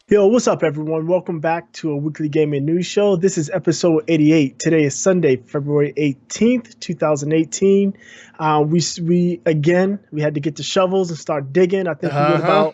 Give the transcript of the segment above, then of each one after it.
Yo, what's up, everyone? Welcome back to a weekly gaming news show. This is episode 88. Today is Sunday, February 18th, 2018. We had to get the shovels and start digging. I think Uh-huh.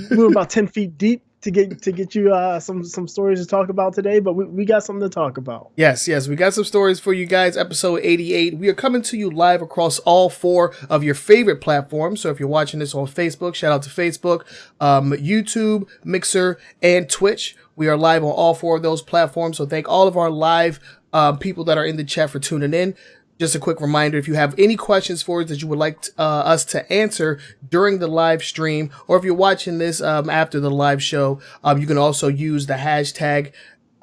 we were about 10 feet deep to get you some stories to talk about today, but we got something to talk about. Yes, we got some stories for you guys. Episode 88. We are coming to you live across all four of your favorite platforms. So if you're watching this on Facebook, shout out to Facebook, YouTube, Mixer, and Twitch. We are live on all four of those platforms. So thank all of our live people that are in the chat for tuning in. Just a quick reminder, if you have any questions for us that you would like us to answer during the live stream, or if you're watching this after the live show, you can also use the hashtag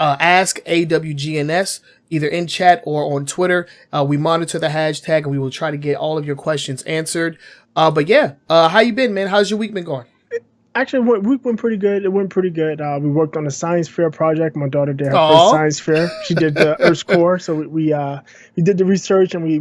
AskAWGNS either in chat or on Twitter. We monitor the hashtag and we will try to get all of your questions answered. But yeah, how you been, man? How's your week been going? Actually, week went pretty good. It went pretty good. We worked on a science fair project. My daughter did her first Oh, science fair. She did the Earth's core. So we did the research and we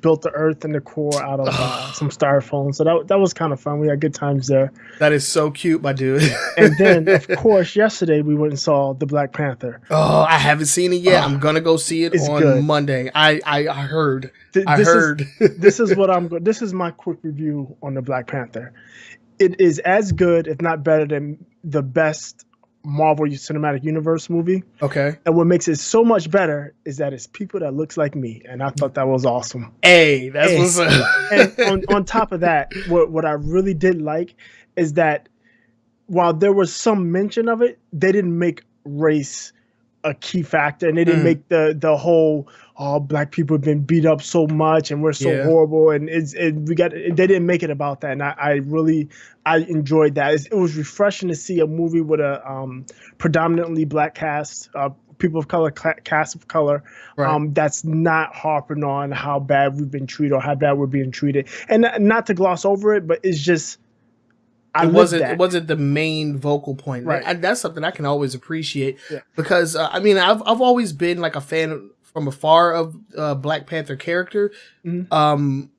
built the Earth and the core out of some styrofoam. So that was kind of fun. We had good times there. that is so cute, my dude. And then, of course, yesterday we went and saw the Black Panther. Oh, I haven't seen it yet. I'm gonna go see it It's on good. Monday. I heard. Th- I this heard. this is what I'm. This is my quick review on the Black Panther. It is as good, if not better, than the best Marvel Cinematic Universe movie. Okay. And what makes it so much better is that it's people that looks like me, and I thought that was awesome. Hey, that's And, what's up. and on top of that, what I really did like is that while there was some mention of it, they didn't make race a key factor, and they didn't make the whole black people have been beat up so much and we're so Yeah. horrible, and they didn't make it about that, and I enjoyed that. It was refreshing to see a movie with a predominantly black cast, people of color, cast of color, Right. that's not harping on how bad we've been treated or how bad we're being treated, and not to gloss over it, but it's just I It lived wasn't that. it wasn't the main vocal point, Right. and that's something I can always appreciate Yeah. because I mean I've always been like a fan from afar of Black Panther character, Mhm. um,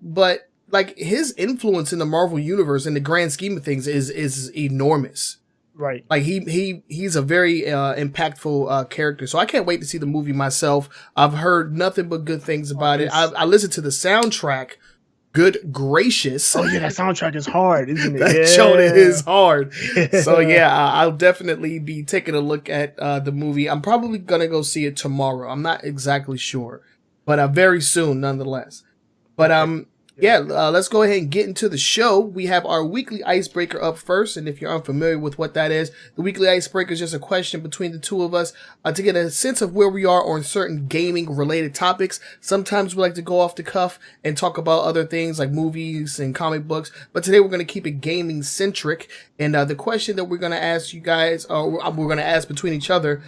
but like his influence in the Marvel universe in the grand scheme of things is enormous. Right. Like he's a very impactful character, so I can't wait to see the movie myself. I've heard nothing but good things about it. I listened to the soundtrack. Good gracious. Oh yeah, that soundtrack is hard, isn't it? That show is hard. So yeah, I'll definitely be taking a look at the movie. I'm probably gonna go see it tomorrow. I'm not exactly sure, but very soon nonetheless. But let's go ahead and get into the show. We have our weekly icebreaker up first, and if you're unfamiliar with what that is, the weekly icebreaker is just a question between the two of us to get a sense of where we are on certain gaming related topics. Sometimes we like to go off the cuff and talk about other things like movies and comic books, but today we're going to keep it gaming centric. And the question that we're going to ask you guys, or we're going to ask between each other,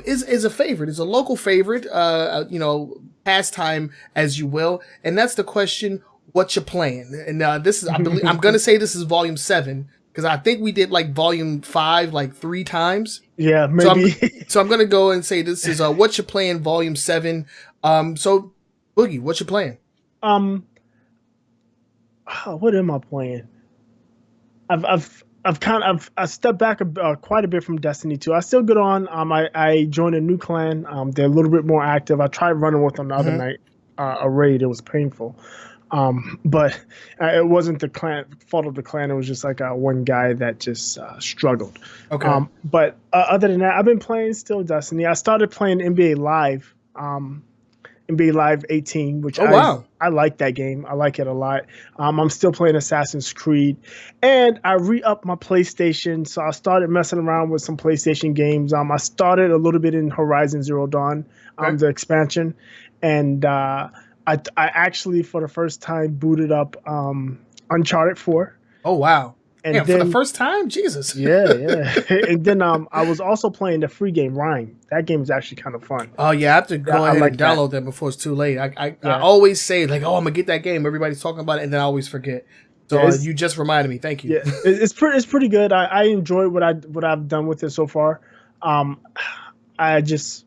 is a favorite, is a local favorite, pastime as you will, and that's the question: what you playing? And this is, I believe, I'm gonna say this is volume 7 because I think we did like volume 5 like 3 times. Yeah, So maybe. I'm gonna go and say this is what you playing volume 7. So Boogie, what you playing? What am I playing? I stepped back quite a bit from Destiny 2. I still get on. I joined a new clan. They're a little bit more active. I tried running with them the other night, a raid. It was painful. But it wasn't the fault of the clan. It was just like one guy that just struggled. Okay. But other than that, I've been playing still Destiny. I started playing NBA Live, NBA Live 18, which wow. I like that game. I like it a lot. I'm still playing Assassin's Creed, and I re-upped my PlayStation, so I started messing around with some PlayStation games. I started a little bit in Horizon Zero Dawn, the expansion, and I actually, for the first time, booted up Uncharted 4. Oh wow. And Yeah, then, for the first time, Jesus. yeah. And then I was also playing the free game Rhyme. That game is actually kind of fun. Oh yeah, I have to go ahead like and download that before it's too late. I Yeah. always say like, oh, I'm gonna get that game. Everybody's talking about it, and then I always forget. So Yeah, you just reminded me. Thank you. Yeah, it's pretty good. I enjoy what I've done with it so far. I just,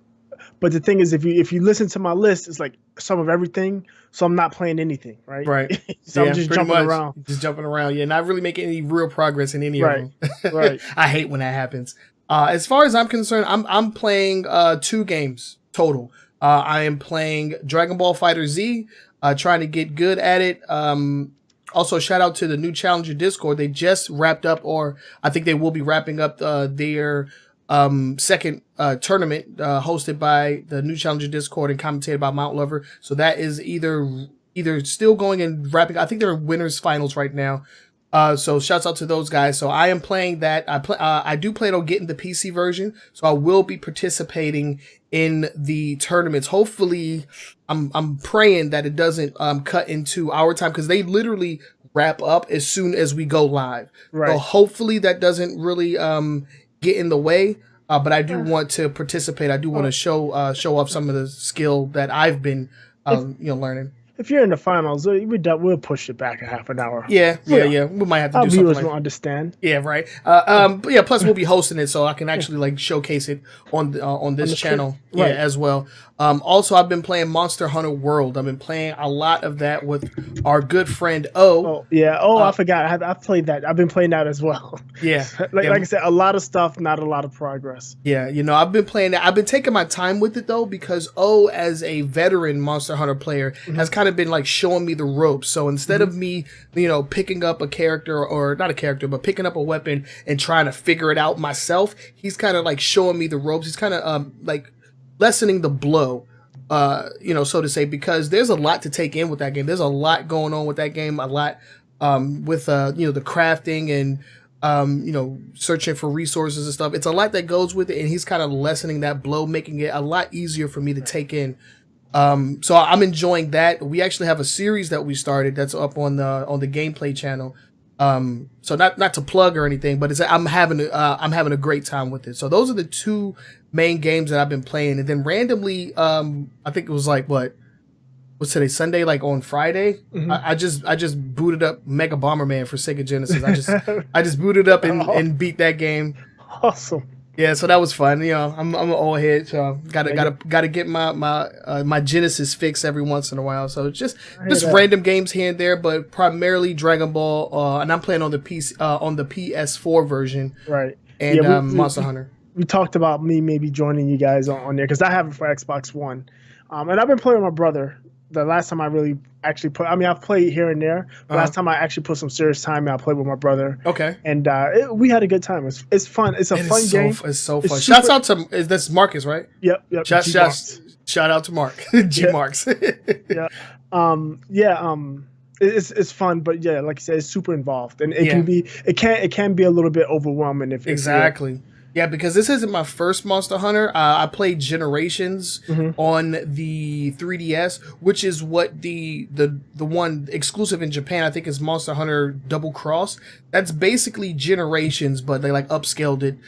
but the thing is, if you listen to my list, it's like some of everything. so I'm not playing anything, right? Right. So I'm just pretty jumping much. around. Just jumping around. Yeah, not really making any real progress in any Right. of them. Right. I hate when that happens. As far as I'm concerned, I'm playing 2 games total. I am playing Dragon Ball Fighter Z, trying to get good at it. Also, shout out to the new Challenger Discord. They just wrapped up, or I think they will be wrapping up their second tournament hosted by the new Challenger Discord and commentated by Mount Lover. So that is either still going and wrapping. I think they're winners finals right now. So shouts out to those guys. So I am playing that. I do plan on getting the PC version, so I will be participating in the tournaments. Hopefully, I'm praying that it doesn't cut into our time, because they literally wrap up as soon as we go live. Right. So hopefully that doesn't really get in the way. But I do want to participate. I do want to show off some of the skill that I've been learning. If you're in the finals, we'll push it back a half an hour. Yeah. We might have to do Our something. viewers Like will understand. Yeah, right. But yeah, plus we'll be hosting it, so I can actually like showcase it on this channel, right. as well. Also, I've been playing Monster Hunter World. I've been playing a lot of that with our good friend O. Oh yeah. Oh, I forgot. I've played that. I've been playing that as well. Yeah. Like I said, a lot of stuff, not a lot of progress. Yeah, I've been playing that. I've been taking my time with it though, because O, as a veteran Monster Hunter player, has kind of been like showing me the ropes. So instead of me, picking up a character, or not a character, but picking up a weapon and trying to figure it out myself, he's kind of like showing me the ropes. He's kind of like lessening the blow, so to say, because there's a lot to take in with that game. There's a lot going on with that game, a lot with the crafting and searching for resources and stuff. It's a lot that goes with it, and he's kind of lessening that blow, making it a lot easier for me to take in. So I'm enjoying that. We actually have a series that we started that's up on the gameplay channel. So not to plug or anything, but I'm having a great time with it. So those are the 2 main games that I've been playing. And then randomly, I think it was like what's today, Sunday, like on Friday, I just booted up Mega Bomberman for Sega Genesis. I just booted up and beat that game. Awesome. Yeah, so that was fun. I'm an old head, so gotta get my Genesis fix every once in a while. So it's just random games here and there, but primarily Dragon Ball. And I'm playing on the PS4 version, right? And Monster Hunter. We talked about me maybe joining you guys on there, because I have it for Xbox One, and I've been playing with my brother. The last time I really actually put, I've played here and there. But last time I actually put some serious time in, I played with my brother. Okay. And we had a good time. It's fun. It's a fun game. It's so fun. Shouts out to, this Marcus, right? Yep. Shout out to Mark. G Marks. Yeah. It's fun, but yeah, like you said, it's super involved, and it can be a little bit overwhelming if exactly. Yeah, because this isn't my first Monster Hunter. I played Generations on the 3DS, which is what the one exclusive in Japan, I think, is Monster Hunter Double Cross. That's basically Generations, but they like upscaled it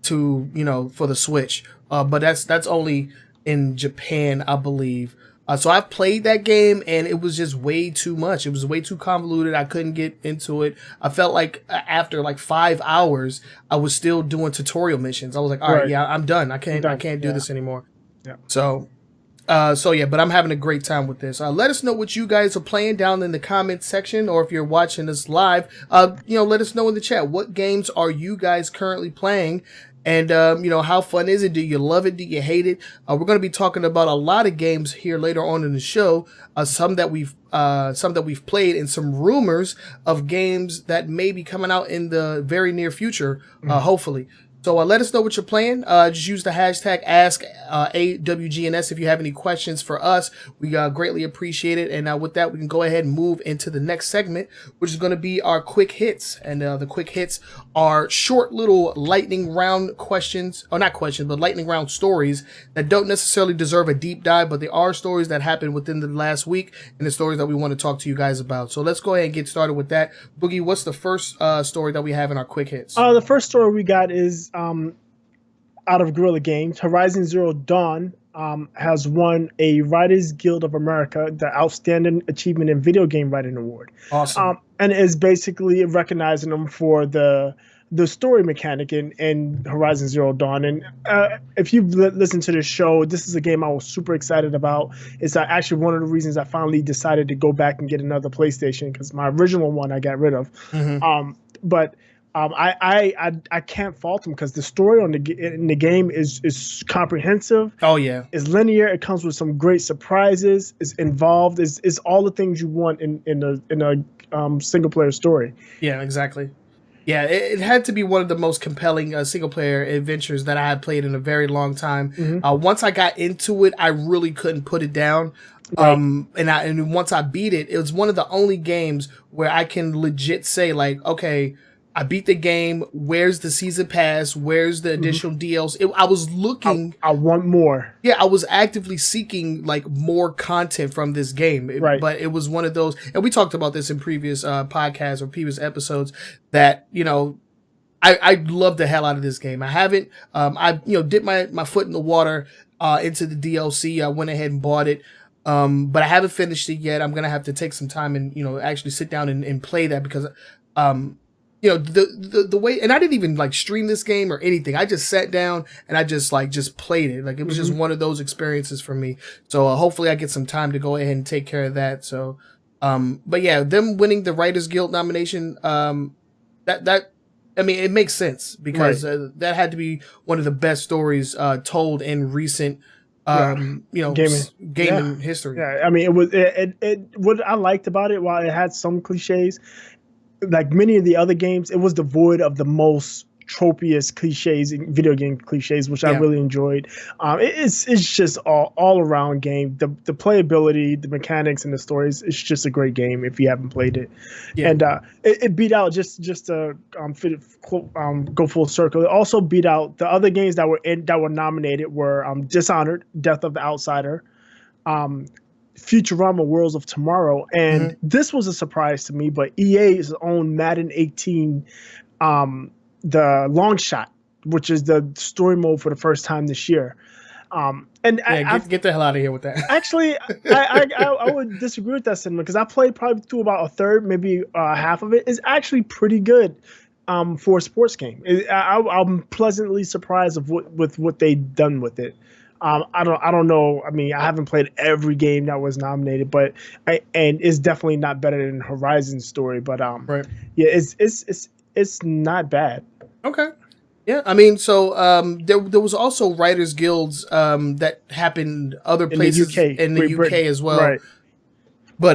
to, for the Switch. But that's only in Japan, I believe. So I've played that game, and it was just way too much. It was way too convoluted. I couldn't get into it. I felt like after like 5 hours, I was still doing tutorial missions. I was like, all right, yeah, I'm done. I can't do this anymore. Yeah. So yeah, but I'm having a great time with this. Let us know what you guys are playing down in the comments section, or if you're watching us live, let us know in the chat. What games are you guys currently playing? And, how fun is it? Do you love it? Do you hate it? We're going to be talking about a lot of games here later on in the show. Some that we've played, and some rumors of games that may be coming out in the very near future, hopefully. So let us know what you're playing. Just use the hashtag AskAWGNS if you have any questions for us. We greatly appreciate it. And with that, we can go ahead and move into the next segment, which is going to be our quick hits. And the quick hits are short little lightning round questions, or not questions, but lightning round stories that don't necessarily deserve a deep dive, but they are stories that happened within the last week, and the stories that we want to talk to you guys about. So let's go ahead and get started with that. Boogie, what's the first story that we have in our quick hits? The first story we got is out of Guerrilla Games. Horizon Zero Dawn has won a Writers Guild of America, the Outstanding Achievement in Video Game Writing Award. Awesome. And is basically recognizing them for the the story mechanic in Horizon Zero Dawn. And if you've listened to the show, this is a game I was super excited about. It's actually one of the reasons I finally decided to go back and get another PlayStation, because my original one I got rid of. But I can't fault them, because the story in the game is comprehensive. Oh yeah, it's linear. It comes with some great surprises. It's involved. It's all the things you want in a single player story. Yeah, exactly. Yeah, it had to be one of the most compelling single player adventures that I had played in a very long time. Once I got into it, I really couldn't put it down. Right. And once I beat it, it was one of the only games where I can legit say, like, okay, I beat the game. Where's the season pass? Where's the additional DLC? I was looking. I want more. Yeah, I was actively seeking like more content from this game. Right. But it was one of those, and we talked about this in previous podcasts or previous episodes, that, you know, I love the hell out of this game. I haven't, I dipped my foot in the water into the DLC. I went ahead and bought it. But I haven't finished it yet. I'm gonna have to take some time and, you know, actually sit down and play that, because you know, the way, and I didn't even like stream this game or anything. I just sat down and I just played it. Like, it was just one of those experiences for me. So hopefully I get some time to go ahead and take care of that. So, but yeah, them winning the Writers Guild nomination, that I mean, it makes sense, because that had to be one of the best stories told in recent you know, gaming history. Yeah, I mean, it was what I liked about it, while it had some cliches, like many of the other games, it was devoid of the most tropiest cliches, video game cliches, which I really enjoyed. It's just all around game. The playability, the mechanics, and the stories. It's just a great game if you haven't played it. Yeah. And it beat out, just to go full circle. It also beat out the other games that were nominated were Dishonored, Death of the Outsider, Futurama Worlds of Tomorrow, and this was a surprise to me, but EA's own Madden 18, the Long Shot, which is the story mode for the first time this year. Get the hell out of here with that. Actually, I would disagree with that sentiment, because I played probably through about a third, maybe half of it. It's actually pretty good for a sports game. I'm pleasantly surprised with what they've done with it. I don't know. I mean, I haven't played every game that was nominated, but and it's definitely not better than Horizon's story. But yeah, it's not bad. Okay. Yeah, I mean, so there was also Writers Guilds that happened other places in the UK as well. Right. But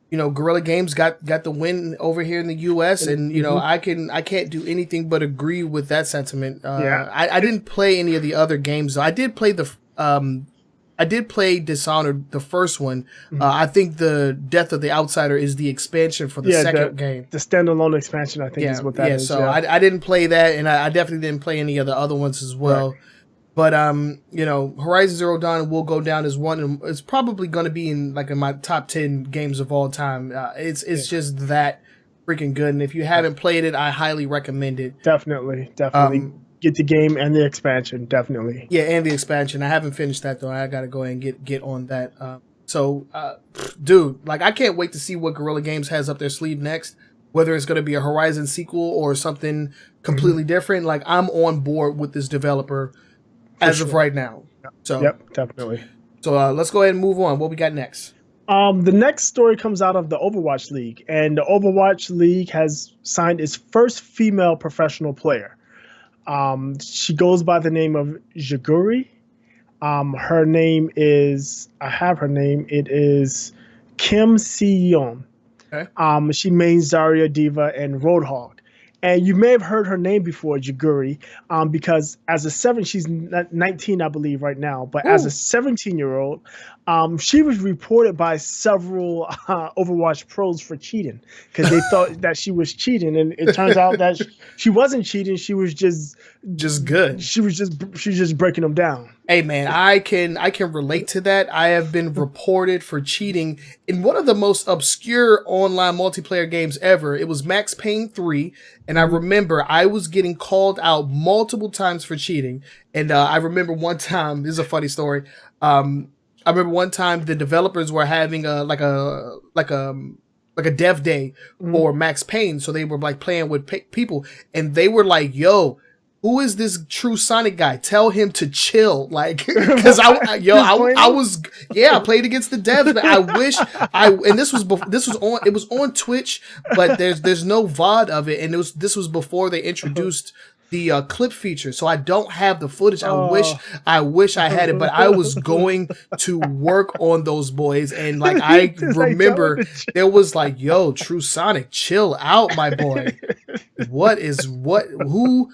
you know, Guerrilla Games got the win over here in the US, and you know, I can't do anything but agree with that sentiment. I didn't play any of the other games though. I did play Dishonored, the first one. I think the Death of the Outsider is the expansion for the second game. The standalone expansion, I think, is what that is. So I didn't play that, and I definitely didn't play any of the other ones as well. Right. But you know, Horizon Zero Dawn will go down as one, and it's probably going to be in my top 10 games of all time. It's just that freaking good, and if you haven't played it, I highly recommend it. Definitely. Get the game and the expansion, definitely. Yeah, and the expansion. I haven't finished that though. I got to go ahead and get on that. Dude, I can't wait to see what Guerrilla Games has up their sleeve next. Whether it's going to be a Horizon sequel or something completely different. I'm on board with this developer. As of right now. So yep, definitely. So let's go ahead and move on. What we got next? The next story comes out of the Overwatch League, and the Overwatch League has signed its first female professional player. She goes by the name of Jaguri. Her name is, I have her name. It is Kim Si-yeon. Okay. She mains Zarya, Diva, and Roadhog. And you may have heard her name before, Jaguri, because as she's 19, I believe, right now. But as a 17-year-old, she was reported by several Overwatch pros for cheating, because they thought that she was cheating, and it turns out that she wasn't cheating. She was just good. She was just breaking them down. Hey man, I can relate to that. I have been reported for cheating in one of the most obscure online multiplayer games ever. It was Max Payne 3, and I remember I was getting called out multiple times for cheating. And I remember one time, this is a funny story. I remember one time the developers were having a like a dev day for Max Payne. So they were like playing with people, and they were like, "Yo, who is this true Sonic guy? Tell him to chill." Like, because I played against the devs, but I wish and this was on Twitch, but there's no VOD of it, and this was before they introduced the clip feature, so I don't have the footage. I wish I had it, but I was going to work on those boys, and like I remember there was like, "Yo, True Sonic, chill out, my boy. Who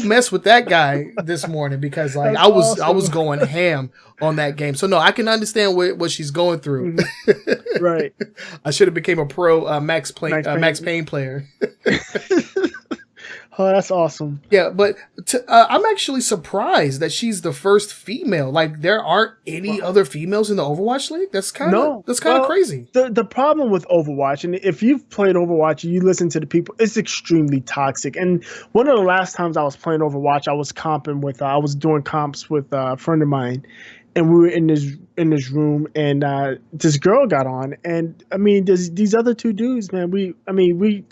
messed with that guy this morning?" Because like I was going ham on that game. So no, I can understand what she's going through. Right. I should have became a pro Max Payne player. Oh, that's awesome. Yeah, but I'm actually surprised that she's the first female. Like, there aren't any other females in the Overwatch League? That's kind of crazy. The problem with Overwatch, and if you've played Overwatch and you listen to the people, it's extremely toxic. And one of the last times I was playing Overwatch, I was doing comps with a friend of mine, and we were in this room, and this girl got on, and I mean, there's these other two dudes, man. We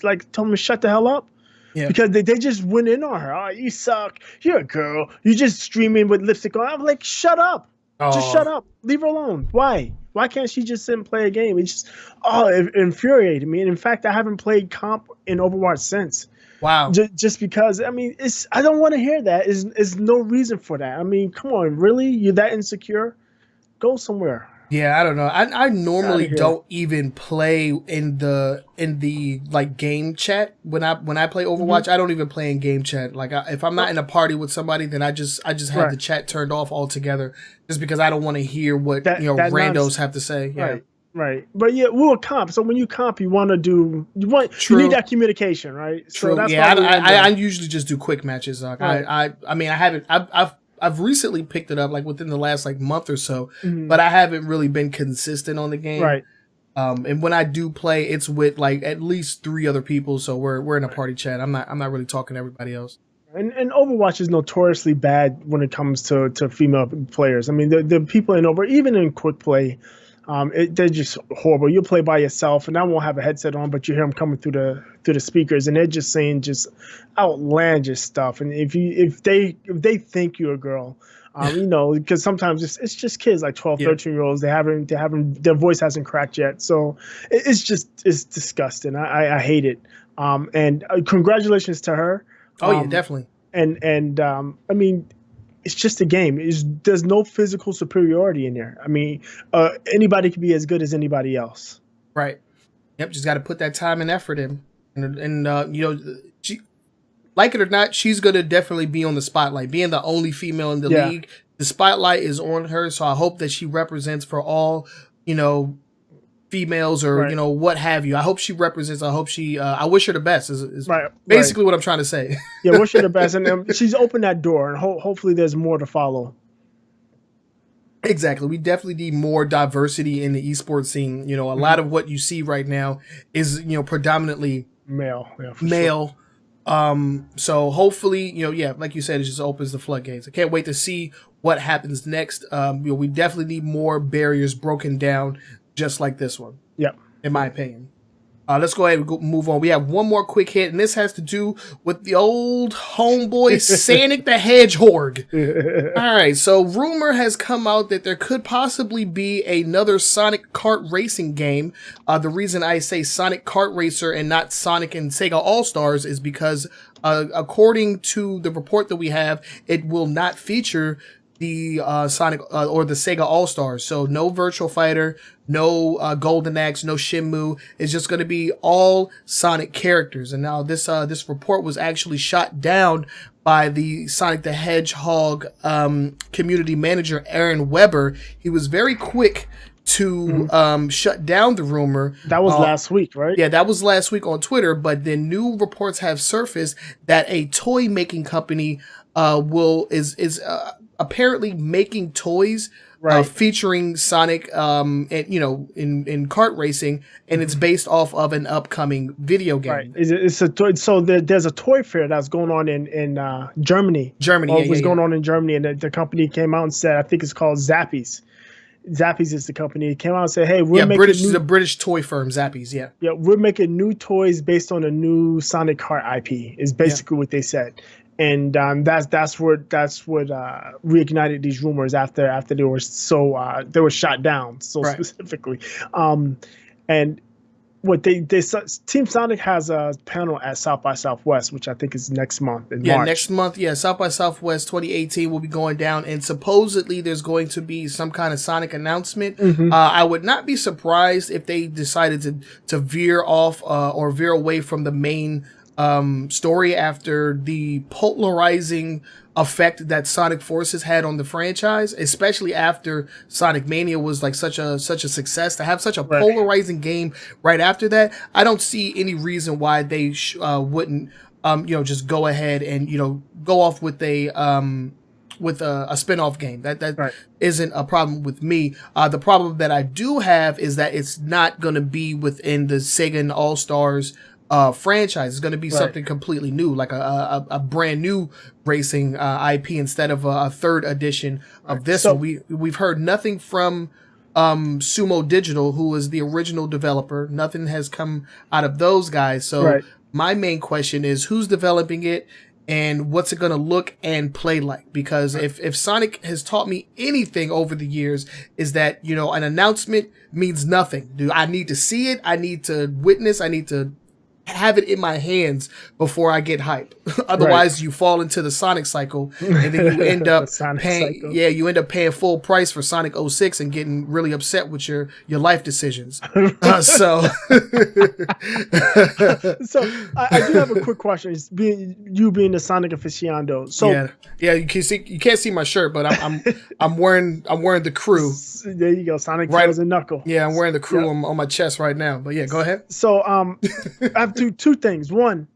like told them to shut the hell up. Yeah. Because they just went in on her. "Oh, you suck. You're a girl. You're just streaming with lipstick on." I'm like, shut up. Just shut up. Leave her alone. Why? Why can't she just sit and play a game? It infuriated me. And in fact, I haven't played comp in Overwatch since. Wow. Just because, I mean, I don't want to hear that. There's no reason for that. I mean, come on, really? You're that insecure? Go somewhere. Yeah, I don't know. I normally don't even play in the like game chat when I play Overwatch. I don't even play in game chat. Like if I'm not in a party with somebody, then I just have the chat turned off altogether, just because I don't want to hear what randos have to say. Yeah. Right. But yeah, we'll comp. So when you comp, you need that communication, right? True. So that's I usually just do quick matches. Like I've recently picked it up, like within the last like month or so, but I haven't really been consistent on the game. Right. And when I do play, it's with like at least 3 other people, so we're in a party chat. I'm not really talking to everybody else. And Overwatch is notoriously bad when it comes to female players. I mean, the people even in quick play, they're just horrible. You'll play by yourself, and I won't have a headset on, but you hear them coming through the speakers, and they're just saying just outlandish stuff. And if they think you're a girl, because sometimes it's just kids like 12, 13-year-olds. Their voice hasn't cracked yet, so it's disgusting. I hate it. And congratulations to her. Oh yeah, definitely. And I mean, it's just a game. There's no physical superiority in there. I mean, anybody can be as good as anybody else. Right. Yep. Just got to put that time and effort in, and she, like it or not, she's gonna definitely be on the spotlight. Being the only female in the league, the spotlight is on her. So I hope that she represents for all, females or what have you. I hope she represents. I hope she. I wish her the best. Is basically what I'm trying to say. Yeah, wish her the best, and she's opened that door, and hopefully there's more to follow. Exactly. We definitely need more diversity in the esports scene. A lot of what you see right now is predominantly male. Yeah, male. Sure. So hopefully, like you said, it just opens the floodgates. I can't wait to see what happens next. We definitely need more barriers broken down, just like this one. Yeah. In my opinion. Let's go ahead and move on. We have one more quick hit, and this has to do with the old homeboy Sonic the Hedgehog. All right, so rumor has come out that there could possibly be another Sonic kart racing game. The reason I say Sonic Kart Racer and not Sonic and Sega All-Stars is because according to the report that we have, it will not feature the Sonic or the Sega All-Stars. So no Virtual Fighter, no Golden Axe, no Shenmue. It's just going to be all Sonic characters. And now this report was actually shot down by the Sonic the Hedgehog community manager, Aaron Weber. He was very quick to shut down the rumor. That was last week, right? Yeah, that was last week on Twitter. But then new reports have surfaced that a toy making company is apparently making toys featuring Sonic and in kart racing, and it's based off of an upcoming video game. Right. It's a toy, so there's a toy fair that's going on in Germany. Germany, it was going on in Germany, and the company came out and said, I think it's called Zappies. Zappies is the company. It came out and said, "Hey, we're making British, the British toy firm Zappies. Yeah, we're making new toys based on a new Sonic Kart IP." Is basically what they said, and that's what reignited these rumors after they were they were shot down so specifically, and. What Team Sonic has a panel at South by Southwest, which I think is next month in March. Next month. South by Southwest 2018 will be going down, and supposedly there's going to be some kind of Sonic announcement. I would not be surprised if they decided to veer off or veer away from the main story after the polarizing effect that Sonic Forces had on the franchise, especially after Sonic Mania was like such a success. To have such a polarizing game right after that, I don't see any reason why they wouldn't just go ahead and go off with a spin-off game. That isn't a problem with me. The problem that I do have is that it's not going to be within the Sega and All-Stars franchise. Is going to be something completely new, like a brand new racing IP instead of a third edition of this. So we've heard nothing from Sumo Digital, who is the original developer. Nothing has come out of those guys. So my main question is, who's developing it and what's it going to look and play like? Because if Sonic has taught me anything over the years, is that an announcement means nothing. I need to see it, I need to witness, I need to have it in my hands before I get hype. Otherwise, you fall into the Sonic cycle, and then you end up paying. Yeah, you end up paying full price for Sonic 06 and getting really upset with your life decisions. So I do have a quick question. It's being the Sonic aficionado. So you can't see my shirt, but I'm wearing the crew. There you go, Sonic Tails and Knuckle. Yeah, I'm wearing the crew on my chest right now. But yeah, go ahead. So I have two things. One,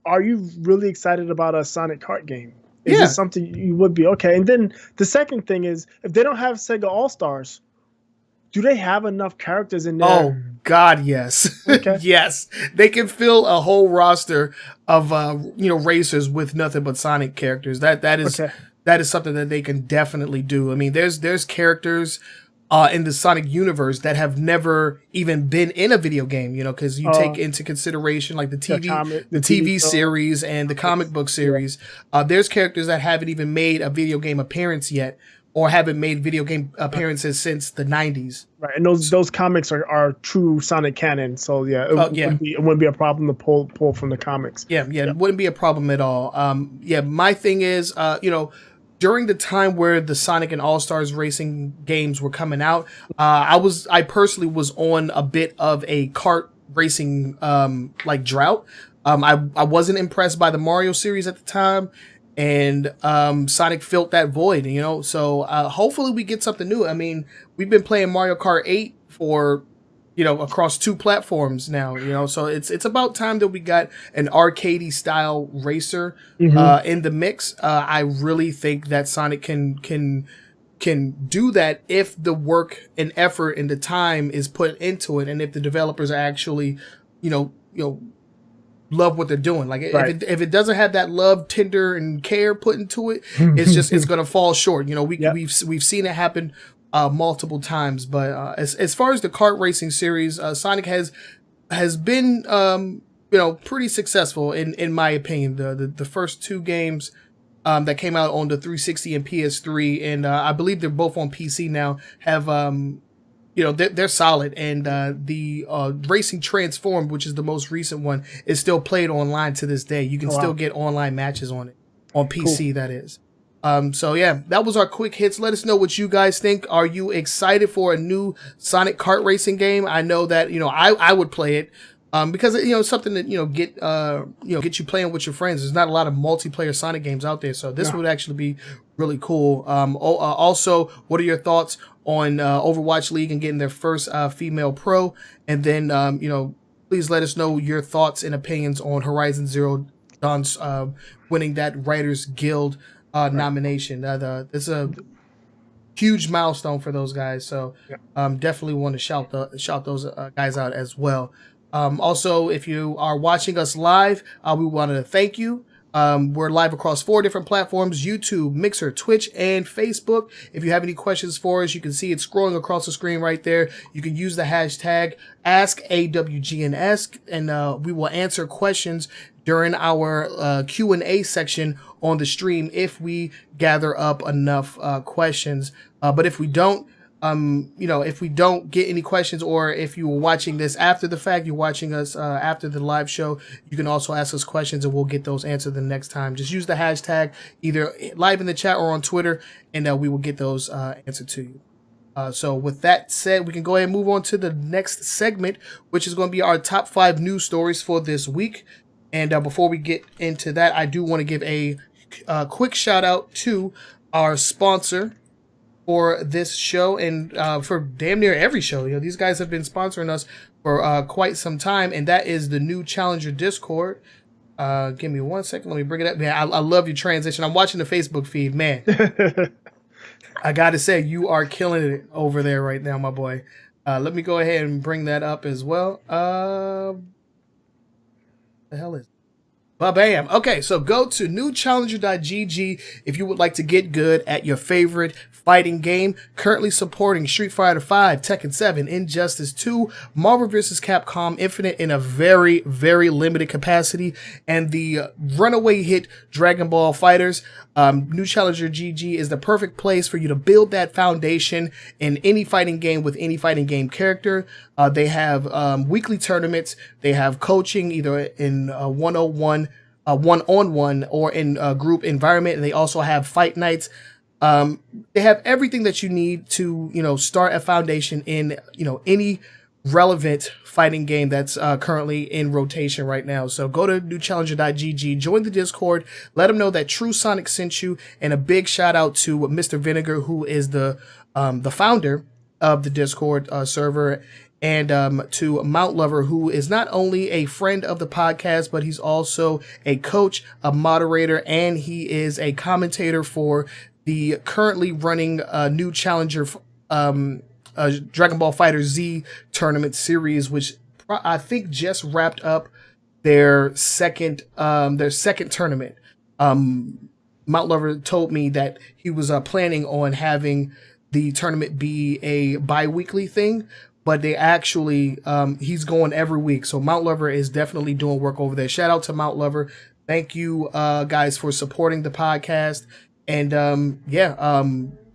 are you really excited about a Sonic Kart game? Is this something you would be? Okay. And then the second thing is, if they don't have Sega All-Stars, do they have enough characters in there? Oh God, yes. Okay. Yes. They can fill a whole roster of racers with nothing but Sonic characters. That is something that they can definitely do. I mean, there's characters in the Sonic universe that have never even been in a video game, because you take into consideration like the TV series and the comic book series. There's characters that haven't even made a video game appearance yet, or haven't made video game appearances since the 90s. Right, and those comics are true Sonic canon. So it wouldn't be a problem to pull from the comics. Yeah, it wouldn't be a problem at all. My thing is, during the time where the Sonic and All-Stars racing games were coming out, I personally was on a bit of a kart racing drought. I wasn't impressed by the Mario series at the time, and Sonic filled that void. So hopefully we get something new. I mean, we've been playing Mario Kart 8 for across 2 platforms now, so it's about time that we got an arcadey style racer in the mix. I really think that Sonic can do that if the work and effort and the time is put into it, and if the developers are actually love what they're doing. Like if it doesn't have that love, tender, and care put into it, it's gonna fall short. We've seen it happen multiple times, but as far as the kart racing series, Sonic has been pretty successful in my opinion. The first 2 games that came out on the 360 and PS3, and I believe they're both on PC now, have they're solid, and the Racing Transformed, which is the most recent one, is still played online to this day. You can still get online matches on it on PC. Cool. That is. So that was our quick hits. Let us know what you guys think. Are you excited for a new Sonic kart racing game? I know that, I would play it, because, it's something that, get you playing with your friends. There's not a lot of multiplayer Sonic games out there. So this would actually be really cool. Also, what are your thoughts on, Overwatch League and getting their first, female pro? And then, please let us know your thoughts and opinions on Horizon Zero Dawn's, winning that Writers Guild nomination. It's a huge milestone for those guys, so definitely want to shout those guys out as well. Also, if you are watching us live, we wanted to thank you. We're live across 4 different platforms: YouTube, Mixer, Twitch, and Facebook. If you have any questions for us, you can see it scrolling across the screen right there. You can use the hashtag AskAWGNS, and we will answer questions during our Q&A section on the stream if we gather up enough questions. But if we don't, if we don't get any questions, or if you were watching this after the fact, you're watching us after the live show, you can also ask us questions and we'll get those answered the next time. Just use the hashtag either live in the chat or on Twitter, and we will get those answered to you. So with that said, we can go ahead and move on to the next segment, which is going to be our top 5 news stories for this week. And before we get into that, I do want to give a quick shout out to our sponsor for this show, and for damn near every show. These guys have been sponsoring us for quite some time, and that is the New Challenger Discord. Give me 1 second. Let me bring it up. Man, I love your transition. I'm watching the Facebook feed, man. I gotta say, you are killing it over there right now, my boy. Let me go ahead and bring that up as well. The hell is Bam. Okay, so go to newchallenger.gg if you would like to get good at your favorite fighting game. Currently supporting Street Fighter V, Tekken 7, Injustice 2, Marvel vs. Capcom Infinite in a very, very limited capacity, and the runaway hit Dragon Ball FighterZ. New Challenger GG is the perfect place for you to build that foundation in any fighting game with any fighting game character. They have weekly tournaments. They have coaching either in 101, one-on-one, or in a group environment. And they also have fight nights. They have everything that you need to, start a foundation in, any relevant fighting game that's currently in rotation right now. So go to newchallenger.gg, join the Discord, let them know that True Sonic sent you, and a big shout out to Mr. Vinegar, who is the founder of the Discord server, and to Mount Lover, who is not only a friend of the podcast, but he's also a coach, a moderator, and he is a commentator for the currently running New Challenger Dragon Ball FighterZ tournament series, which I think just wrapped up their second tournament. Mount Lover told me that he was planning on having the tournament be a bi-weekly thing, but they actually he's going every week. So Mount Lover is definitely doing work over there. Shout out to Mount Lover. Thank you guys for supporting the podcast. And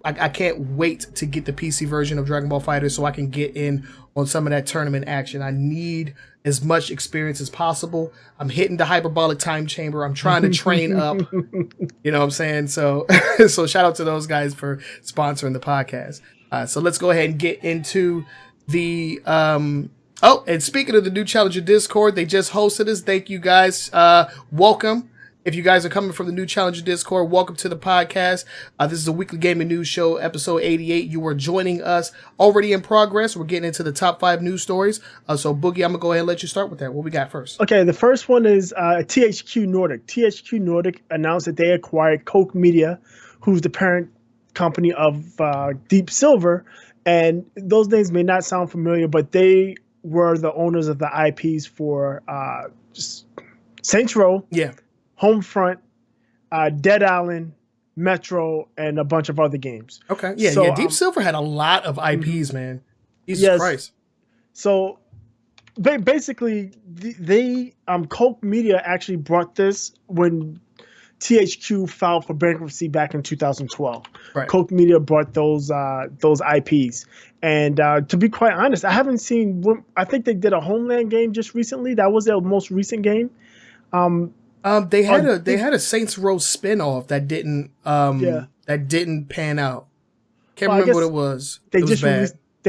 I can't wait to get the PC version of Dragon Ball FighterZ so I can get in on some of that tournament action. I need as much experience as possible. I'm hitting the hyperbolic time chamber. I'm trying to train up. You know what I'm saying? So so shout out to those guys for sponsoring the podcast. So let's go ahead and get into the and speaking of the New Challenger Discord, they just hosted us. Thank you guys. Welcome. If you guys are coming from the New Challenger Discord, welcome to the podcast. This is a weekly gaming news show, episode 88. You are joining us already in progress. We're getting into the top 5 news stories. So, Boogie, I'm going to go ahead and let you start with that. What we got first? Okay, the first one is THQ Nordic. THQ Nordic announced that they acquired Koch Media, who's the parent company of Deep Silver. And those names may not sound familiar, but they were the owners of the IPs for Saints Row. Yeah. Homefront, Dead Island, Metro, and a bunch of other games. Okay. Yeah. Deep Silver had a lot of IPs, man. Jesus Christ. So basically, they Koch Media actually brought this when THQ filed for bankruptcy back in 2012. Right. Koch Media brought those IPs. And to be quite honest, I haven't seen. I think they did a Homeland game just recently. That was their most recent game. They had a Saints Row spinoff that didn't pan out. Can't remember what it was. They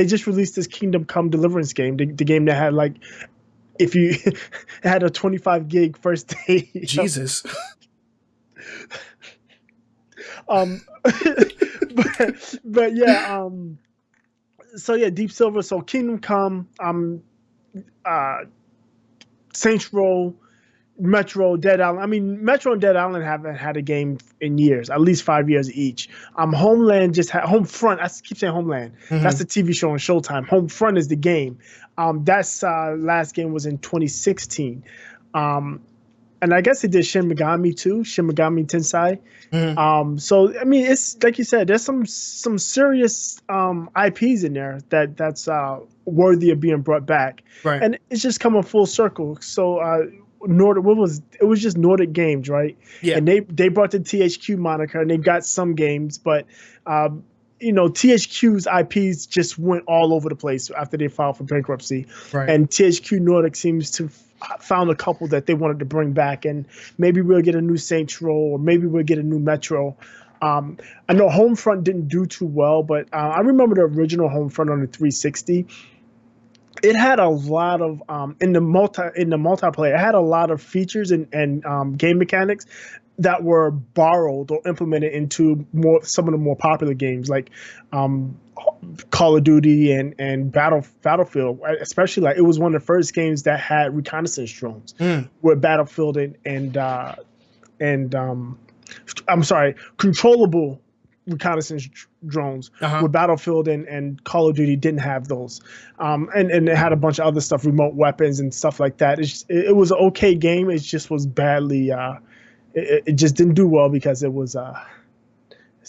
just released this Kingdom Come Deliverance game, the game that had if you had a 25 gig first day. Jesus. but yeah. So yeah, Deep Silver. So Kingdom Come, Saints Row, Metro, Dead Island. I mean, Metro and Dead Island haven't had a game in years, at least 5 years each. Homeland just had Homefront. I keep saying Homeland. Mm-hmm. That's the TV show on Showtime. Homefront is the game. That's last game was in 2016. and I guess they did Shin Megami too, Shin Megami Tensei. Mhm. So I mean, it's like you said, there's some serious IPs in there that's worthy of being brought back, Right. and it's just coming full circle. So Nordic, it was just Nordic Games, right? Yeah. And they brought the THQ moniker, and they got some games, but THQ's IPs just went all over the place after they filed for bankruptcy, Right. and THQ Nordic seems to found a couple that they wanted to bring back, and maybe we'll get a new Saints Row, or maybe we'll get a new Metro. I know Homefront didn't do too well, but I remember the original Homefront on the 360. It had a lot of in the multiplayer. It had a lot of features and game mechanics that were borrowed or implemented into some of the more popular games, like Call of Duty and Battlefield. Especially, like, it was one of the first games that had reconnaissance drones, where Battlefield and I'm sorry, controllable reconnaissance drones, where Battlefield and Call of Duty didn't have those, and it had a bunch of other stuff, remote weapons and stuff like that. It was an okay game. It just was badly. It just didn't do well because it's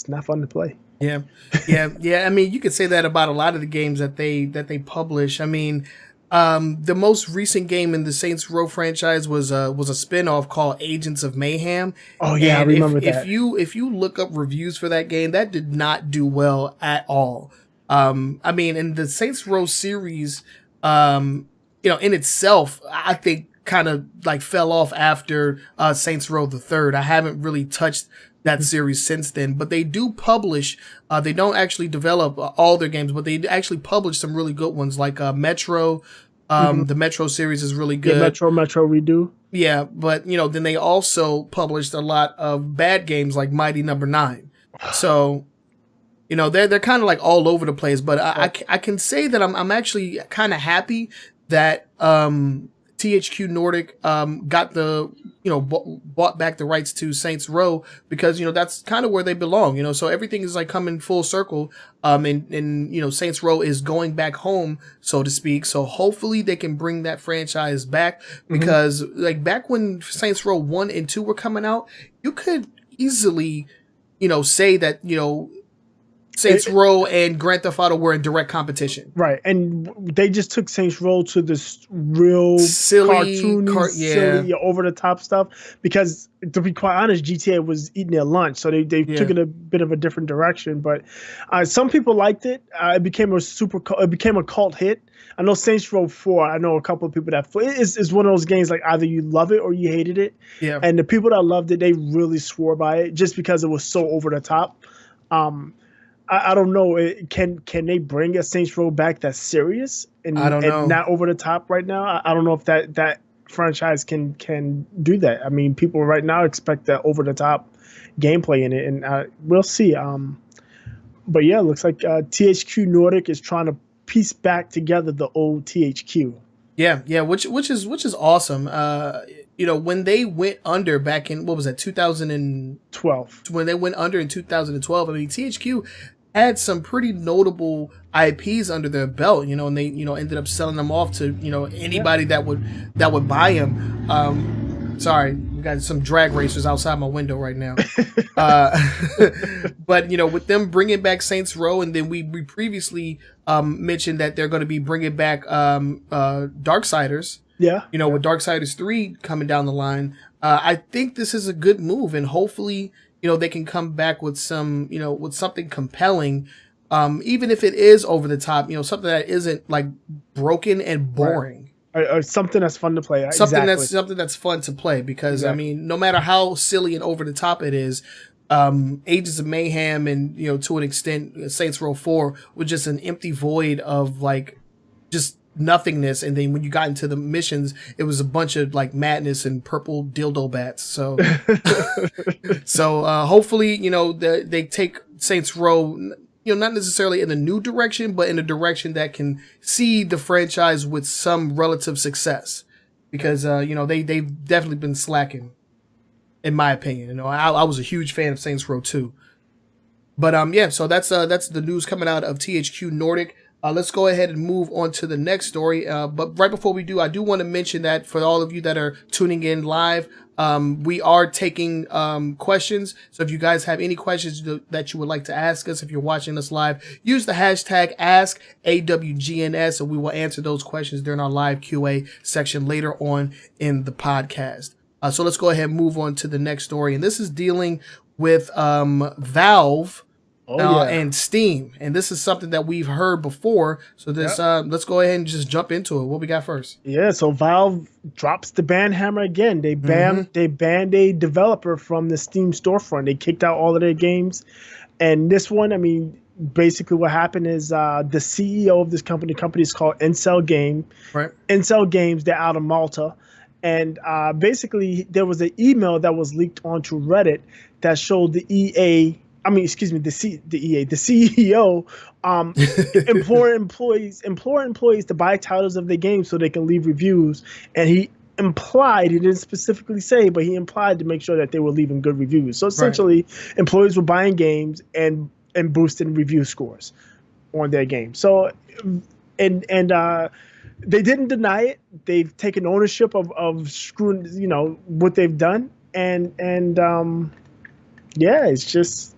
not fun to play. Yeah. I mean, you could say that about a lot of the games that they publish. I mean, the most recent game in the Saints Row franchise was a spinoff called Agents of Mayhem. Oh yeah, and I remember that. If you look up reviews for that game, that did not do well at all. I mean, in the Saints Row series, in itself, I think kind of like fell off after Saints Row the Third. I haven't really touched that series since then, but they do publish. They don't actually develop all their games, but they actually publish some really good ones, like Metro. The Metro series is really good. Yeah, Metro Redo. Yeah, but then they also published a lot of bad games like Mighty Number 9. So they're kind of like all over the place. But I can say that I'm actually kind of happy that THQ Nordic got bought back the rights to Saints Row, because that's kind of where they belong. So everything is like coming full circle, and Saints Row is going back home, so to speak. So hopefully they can bring that franchise back, because like back when Saints Row 1 and 2 were coming out, you could easily say that Saints Row and Grand Theft Auto were in direct competition. Right, and they just took Saints Row to this real silly, silly, over-the-top stuff, because, to be quite honest, GTA was eating their lunch, so they took it a bit of a different direction. But some people liked it. It became a cult hit. I know Saints Row 4, I know a couple of people that it's one of those games, like, either you love it or you hated it. Yeah. And the people that loved it, they really swore by it, just because it was so over the top. I don't know. Can they bring a Saints Row back that's serious and not over the top right now? I don't know if that franchise can do that. I mean, people right now expect that over the top gameplay in it, and we'll see. But yeah, it looks like THQ Nordic is trying to piece back together the old THQ. Yeah, which is awesome. When they went under back in, what was that, 2012? When they went under in 2012, I mean, THQ had some pretty notable IPs under their belt, and they, ended up selling them off to, anybody that would buy them. Sorry, we got some drag racers outside my window right now. But with them bringing back Saints Row, and then we previously mentioned that they're going to be bringing back Darksiders. Yeah. With Darksiders 3 coming down the line, I think this is a good move, and hopefully, they can come back with some, with something compelling, even if it is over the top, something that isn't like broken and boring. Right. Or something that's fun to play. Something that's fun to play, because I mean, no matter how silly and over the top it is, Agents of Mayhem and to an extent Saints Row 4 was just an empty void of like just nothingness, and then when you got into the missions, it was a bunch of like madness and purple dildo bats. So hopefully they take Saints Row not necessarily in a new direction, but in a direction that can see the franchise with some relative success, because they've definitely been slacking, in my opinion. I was a huge fan of Saints Row 2. But so that's the news coming out of THQ Nordic. Let's go ahead and move on to the next story. But right before we do, I do want to mention that for all of you that are tuning in live, we are taking questions. So if you guys have any questions that you would like to ask us, if you're watching us live, use the hashtag AskAWGNS, and we will answer those questions during our live QA section later on in the podcast. So let's go ahead and move on to the next story. And this is dealing with Valve. And Steam, and this is something that we've heard before. So this, let's go ahead and just jump into it. What we got first? Yeah, so Valve drops the ban hammer again. They banned a developer from the Steam storefront. They kicked out all of their games, and this one, I mean, basically what happened is the CEO of this company, the company is called Incel Game. Right. Incel Games. They're out of Malta, and basically there was an email that was leaked onto Reddit that showed the CEO implore employees to buy titles of the game so they can leave reviews. And he didn't specifically say, but he implied to make sure that they were leaving good reviews. So essentially, employees were buying games and boosting review scores on their game. So, and they didn't deny it. They've taken ownership of screwing, what they've done. And yeah, it's just,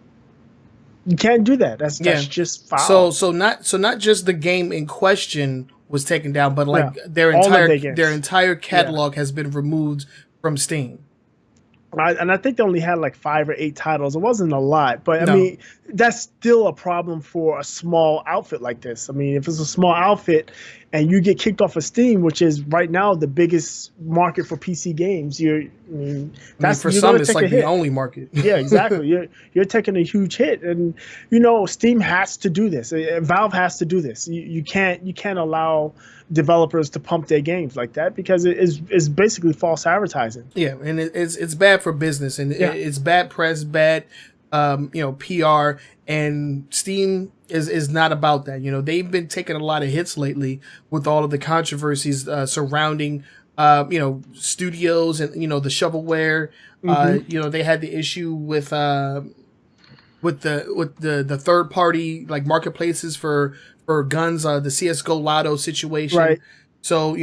you can't do that. That's just foul. So not just the game in question was taken down, but like their entire catalog has been removed from Steam. And I think they only had like 5 or 8 titles. It wasn't a lot, but I mean, that's still a problem for a small outfit like this. I mean, if it's a small outfit and you get kicked off of Steam, which is right now the biggest market for PC games, for some it's like the only market. Yeah, exactly. You're taking a huge hit, and Steam has to do this. Valve has to do this. You can't allow developers to pump their games like that, because it is basically false advertising. Yeah, and it's bad for business, and it's bad press, bad PR, and Steam is not about that. They've been taking a lot of hits lately with all of the controversies surrounding studios and the shovelware. They had the issue with the third party like marketplaces for guns, the CS:GO Lotto situation. Right. So,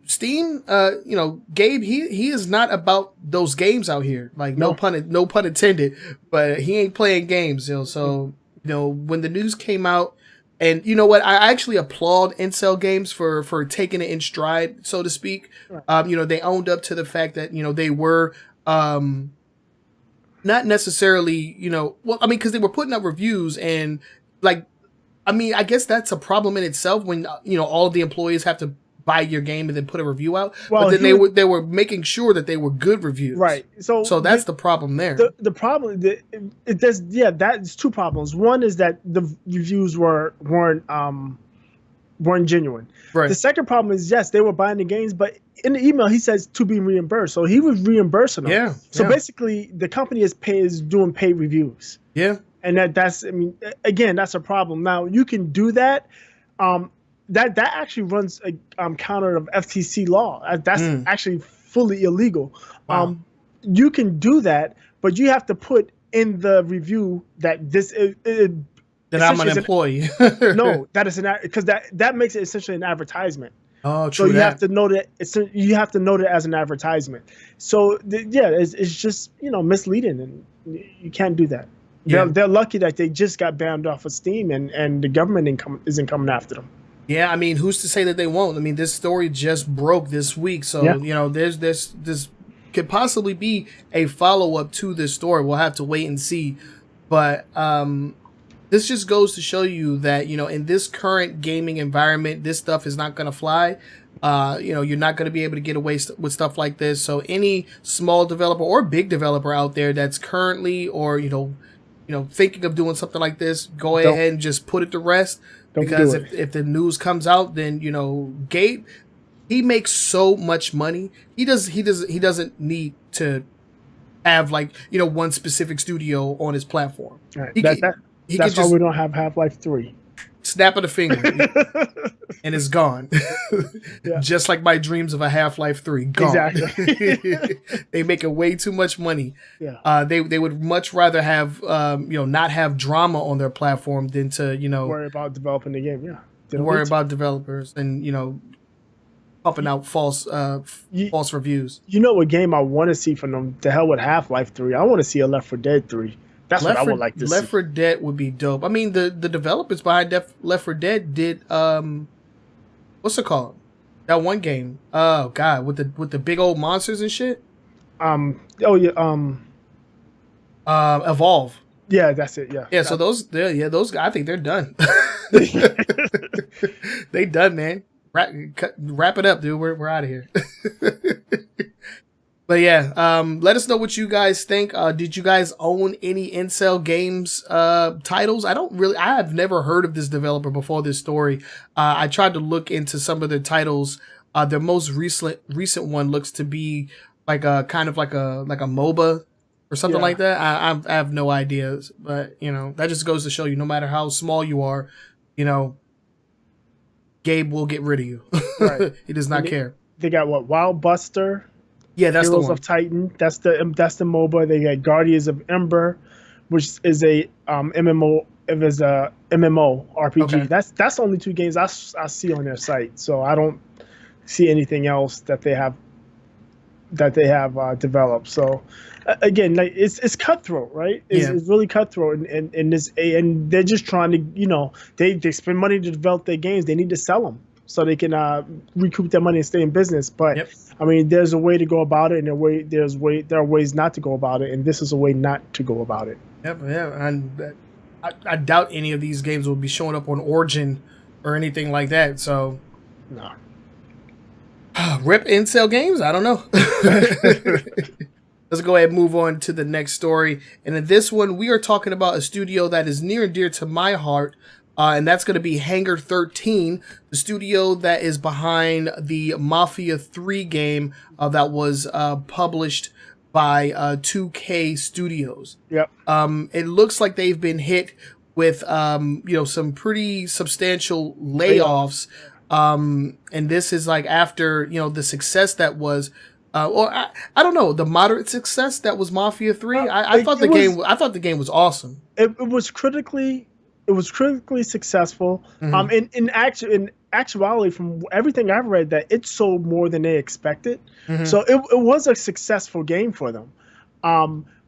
Steam, Gabe, he is not about those games out here. Like no pun intended, but he ain't playing games, So, when the news came out, and you know what, I actually applaud Incel Games for taking it in stride, so to speak. Right. They owned up to the fact that, they were, not necessarily, because they were putting up reviews and I guess that's a problem in itself when, all of the employees have to buy your game and then put a review out. Well, but then they were making sure that they were good reviews. Right. So that's the problem there. The problem, that's 2 problems. One is that the reviews weren't genuine. Right. The second problem is, yes, they were buying the games, but in the email he says to be reimbursed. So he was reimbursing them. Yeah. So basically the company is doing paid reviews. Yeah. And that's a problem. Now you can do that. That actually runs counter of FTC law. That's actually fully illegal. Wow. You can do that, but you have to put in the review that this that I'm an employee. No, that is because that makes it essentially an advertisement. Oh, true. So you have to note it. You have to note it as an advertisement. So it's just misleading, and you can't do that. Yeah. They're lucky that they just got banned off of Steam, and the government isn't coming after them. Yeah, I mean, who's to say that they won't? I mean, this story just broke this week, so there's this could possibly be a follow-up to this story. We'll have to wait and see, but this just goes to show you that in this current gaming environment, this stuff is not going to fly. You're not going to be able to get away with stuff like this. So any small developer or big developer out there that's currently or thinking of doing something like this, go ahead and just put it to rest. Because if the news comes out, then Gabe, he makes so much money. He doesn't need to have one specific studio on his platform. Right. That's why we don't have Half-Life 3. Snap of the finger, and it's gone. Just like my dreams of a Half-Life 3, gone. Exactly. They making way too much money. Yeah. They would much rather have not have drama on their platform than to worry about developing the game. Yeah. worry about developers and pumping out false reviews. You know what game I want to see from them? The hell with Half-Life 3. I want to see a Left 4 Dead 3. That's what I would like to see. Left 4 Dead would be dope. I mean, the developers behind Left 4 Dead did what's it called? That one game. Oh God, with the big old monsters and shit. Evolve. Yeah, that's it. Yeah. Yeah. So those guys, I think they're done. They done, man. Wrap it up, dude. We're out of here. But yeah, let us know what you guys think. Did you guys own any Incel Games titles? I have never heard of this developer before this story. I tried to look into some of their titles. Their most recent one looks to be like a kind of like a MOBA or something like that. I have no idea, but that just goes to show you, no matter how small you are, Gabe will get rid of you. Right. He does not care. They got what? Wild Buster. Yeah, that's Heroes the one. of Titan. That's the MOBA. They got Guardians of Ember, which is a MMO. It is a MMO RPG. Okay. That's only 2 games I see on their site. So I don't see anything else that they have developed. So again, like it's cutthroat, right? It's really cutthroat, and they're just trying to, they spend money to develop their games. They need to sell them so they can recoup their money and stay in business. But I mean, there's a way to go about it, and there are ways not to go about it, and this is a way not to go about it. Yep, yeah, and I doubt any of these games will be showing up on Origin or anything like that. So, no. Rip Incel Games? I don't know. Let's go ahead and move on to the next story. And in this one, we are talking about a studio that is near and dear to my heart. And that's going to be Hangar 13, the studio that is behind the Mafia 3 game that was published by 2K Studios. Yep. It looks like they've been hit with some pretty substantial layoffs. And this is like after the success that was or I don't know, the moderate success that was Mafia 3. I thought the game was awesome. It was critically successful. Mm-hmm. In actuality, from everything I've read, that it sold more than they expected. Mm-hmm. So it was a successful game for them.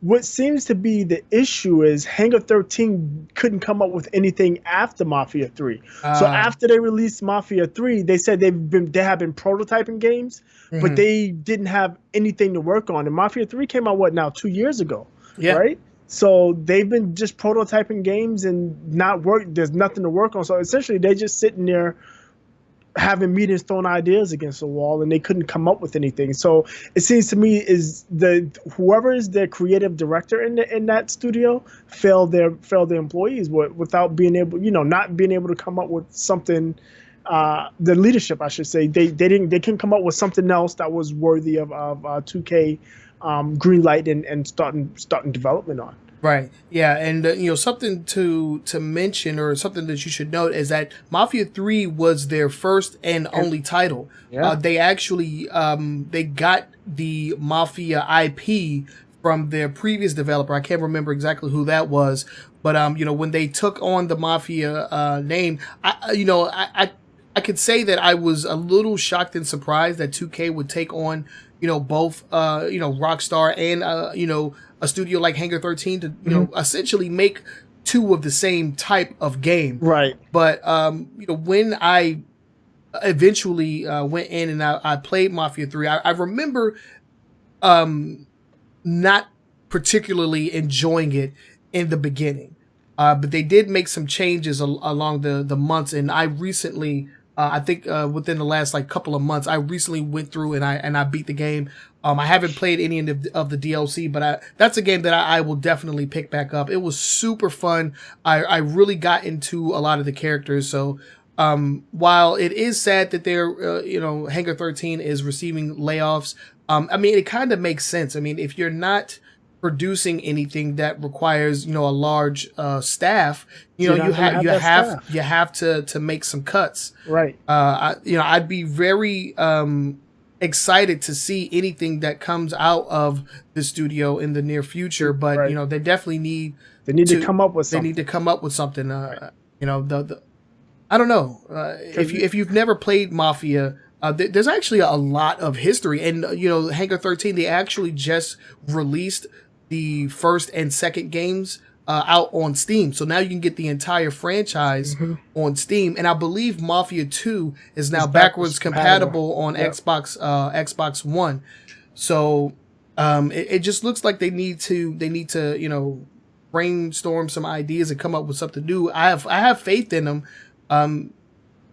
What seems to be the issue is Hangar 13 couldn't come up with anything after Mafia 3. So after they released Mafia 3, they said they have been prototyping games, mm-hmm. but they didn't have anything to work on. And Mafia 3 came out 2 years ago, right? So they've been just prototyping games and not work. There's nothing to work on. So essentially, they're just sitting there having meetings, throwing ideas against the wall, and they couldn't come up with anything. So it seems to me is whoever is the creative director in that studio failed their employees without being able, not being able to come up with something. The leadership, I should say, they couldn't come up with something else that was worthy of 2K green light and starting development on. Right. Yeah, and something to mention, or something that you should note, is that Mafia 3 was their first and only title. Yeah. They actually they got the Mafia IP from their previous developer. I can't remember exactly who that was, but when they took on the Mafia name, I could say that I was a little shocked and surprised that 2K would take on both Rockstar and a studio like Hangar 13 to mm-hmm. Essentially make 2 of the same type of game. Right. But when I eventually went in and I played Mafia 3, I remember not particularly enjoying it in the beginning. But they did make some changes along the months, and I recently I think within the last couple of months, I recently went through and I beat the game. I haven't played any of the DLC, but that's a game that I will definitely pick back up. It was super fun. I really got into a lot of the characters. So while it is sad that they're Hangar 13 is receiving layoffs, I mean, it kind of makes sense. I mean, if you're not producing anything that requires a large staff, you have to make some cuts. Right. I'd be very excited to see anything that comes out of the studio in the near future, but they definitely need to come up with something. They need to come up with something. Right. I don't know. If you've never played Mafia, there's actually a lot of history, and Hangar 13, they actually just released the first and second games out on Steam, so now you can get the entire franchise on Steam, and I believe Mafia 2 is now backwards compatible on Xbox One. So it just looks like they need to brainstorm some ideas and come up with something new. I have faith in them.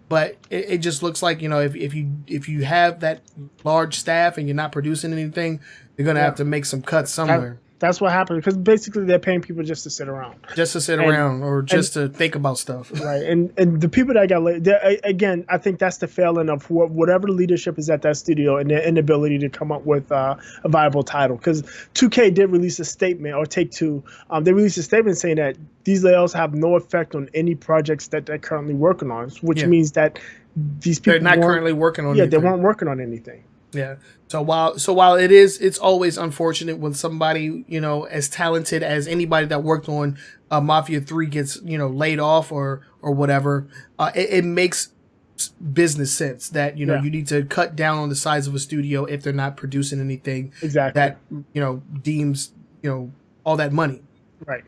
But it just looks like, if you have that large staff and you're not producing anything, you're going to have to make some cuts somewhere. That's what happened, because basically they're paying people just to sit around. Or just to think about stuff. Right. And the people that got laid, again, I think that's the failing of whatever leadership is at that studio and their inability to come up with a viable title. Because 2K did release a statement, or Take-Two, they released a statement saying that these layoffs have no effect on any projects that they're currently working on, which means that these people they're not currently working on anything. They weren't working on anything. Yeah. So while it's always unfortunate when somebody, as talented as anybody that worked on Mafia 3 gets, laid off or whatever, it makes business sense that, you need to cut down on the size of a studio if they're not producing anything that, deems, all that money. Right.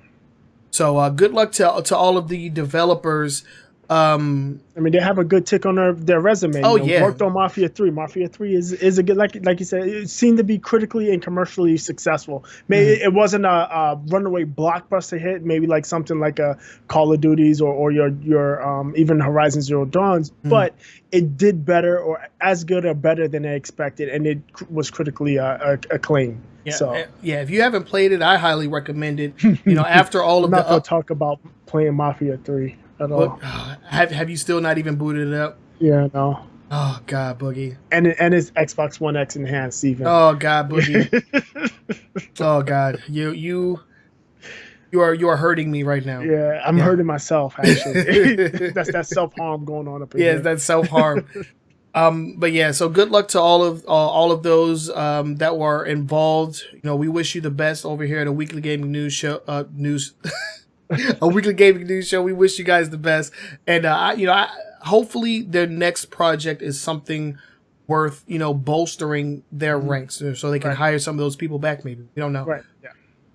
So good luck to all of the developers. I mean, they have a good tick on their resume. Worked on Mafia 3. Mafia 3 is a good, like you said, it seemed to be critically and commercially successful. Maybe it wasn't a runaway blockbuster hit. Maybe like something like a Call of Duties or your even Horizon Zero Dawns, but it did better, or as good or better than they expected, and it was critically acclaimed. Yeah, so if you haven't played it, I highly recommend it. After all of I'm not gonna talk about playing Mafia 3 at all. Have you still not even booted it up? Yeah, no. Oh God, Boogie. And it's Xbox One X enhanced even. Oh God, Boogie. Oh God, you are hurting me right now. Yeah, I'm hurting myself actually. That's that self-harm going on up in here. Yeah, that's self-harm. But yeah, so good luck to all of those that were involved. We wish you the best over here at a weekly gaming news show. A weekly gaming news show. We wish you guys the best, and hopefully their next project is something worth bolstering their ranks, so they can hire some of those people back. Maybe we don't know. Right. Yeah.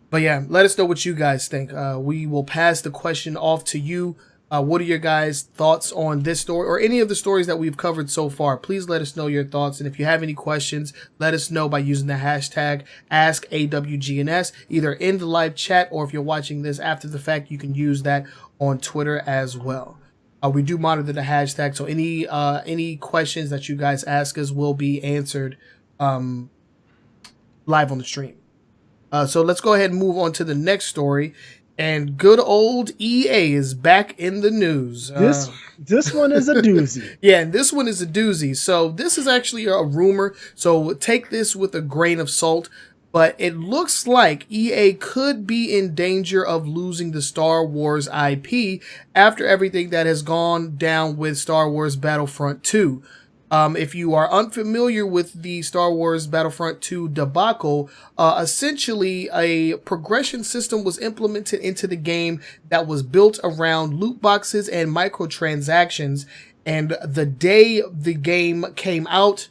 But yeah, let us know what you guys think. We will pass the question off to you. What are your guys' thoughts on this story or any of the stories that we've covered so far? Please let us know your thoughts. And if you have any questions, let us know by using the hashtag AskAWGNS, either in the live chat, or if you're watching this after the fact, you can use that on Twitter as well. We do monitor the hashtag, so any questions that you guys ask us will be answered live on the stream. So let's go ahead and move on to the next story. And good old EA is back in the news. This one is a doozy. Yeah, and this one is a doozy. So this is actually a rumor, so take this with a grain of salt. But it looks like EA could be in danger of losing the Star Wars IP after everything that has gone down with Star Wars Battlefront 2. If you are unfamiliar with the Star Wars Battlefront 2 debacle, essentially a progression system was implemented into the game that was built around loot boxes and microtransactions. And the day the game came out,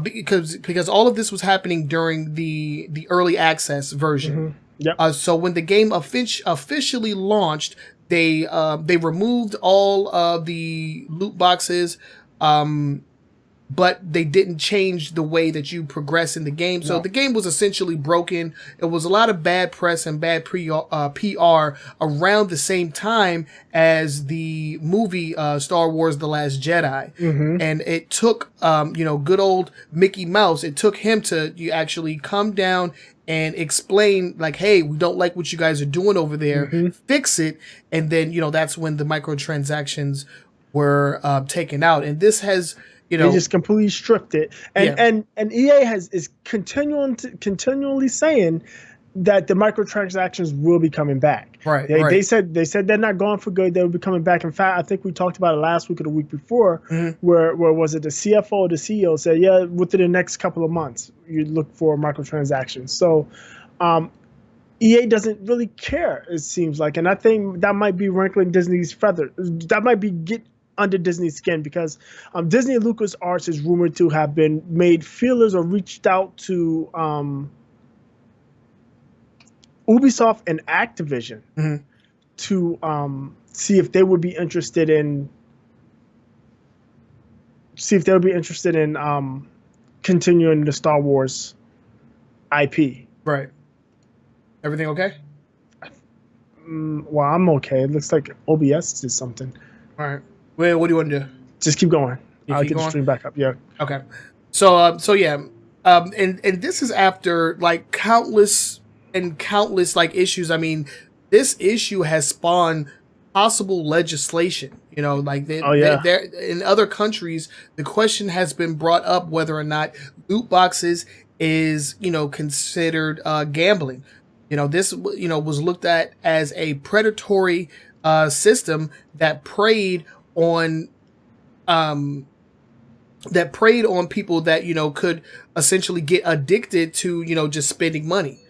because all of this was happening during the early access version. So when the game officially launched, they removed all of the loot boxes, but they didn't change the way that you progress in the game. So the game was essentially broken. It was a lot of bad press and bad PR around the same time as the movie Star Wars The Last Jedi. And it took, good old Mickey Mouse, it took him to actually come down and explain, like, hey, we don't like what you guys are doing over there. Fix it. And then, that's when the microtransactions were taken out. And this has... they just completely stripped it, and EA is continually saying that the microtransactions will be coming back. Right. They said they're not gone for good. They'll be coming back. In fact, I think we talked about it last week or the week before, where was it the CFO or the CEO said, within the next couple of months you look for microtransactions. So EA doesn't really care, it seems like, and I think that might be wrinkling Disney's feather. That might be under Disney's skin because Disney and LucasArts is rumored to have been made feelers or reached out to Ubisoft and Activision to see if they would be interested in continuing the Star Wars IP. Right. Everything okay? Well, I'm okay. It looks like OBS did something. All right. Well, what do you want to do? Just keep going. I'll get the stream back up. Yeah. Okay. So yeah. And this is after like countless like issues. I mean, this issue has spawned possible legislation. You know, like they're in other countries, the question has been brought up whether or not loot boxes is, you know, considered gambling. You know, this, you know, was looked at as a predatory system that preyed on people that, you know, could essentially get addicted to, you know, just spending money.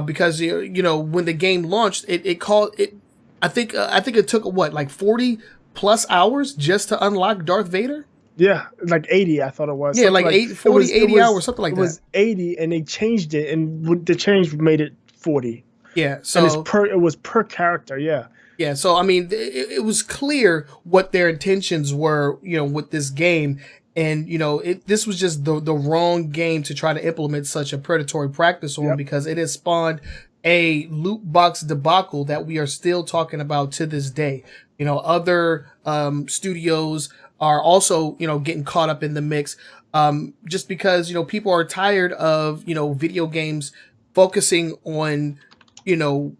Because, you know, when the game launched, I think it took what, like 40 plus hours just to unlock Darth Vader? Yeah, like 80, I thought it was. Yeah, like 80 hours, something like that. It was 80 and they changed it, and the change made it 40. Yeah, so and it was per character, yeah. Yeah, so I mean, it was clear what their intentions were, you know, with this game, and you know, this was just the wrong game to try to implement such a predatory practice on, because it has spawned a loot box debacle that we are still talking about to this day. You know, other studios are also, you know, getting caught up in the mix, just because, you know, people are tired of, you know, video games focusing on, you know,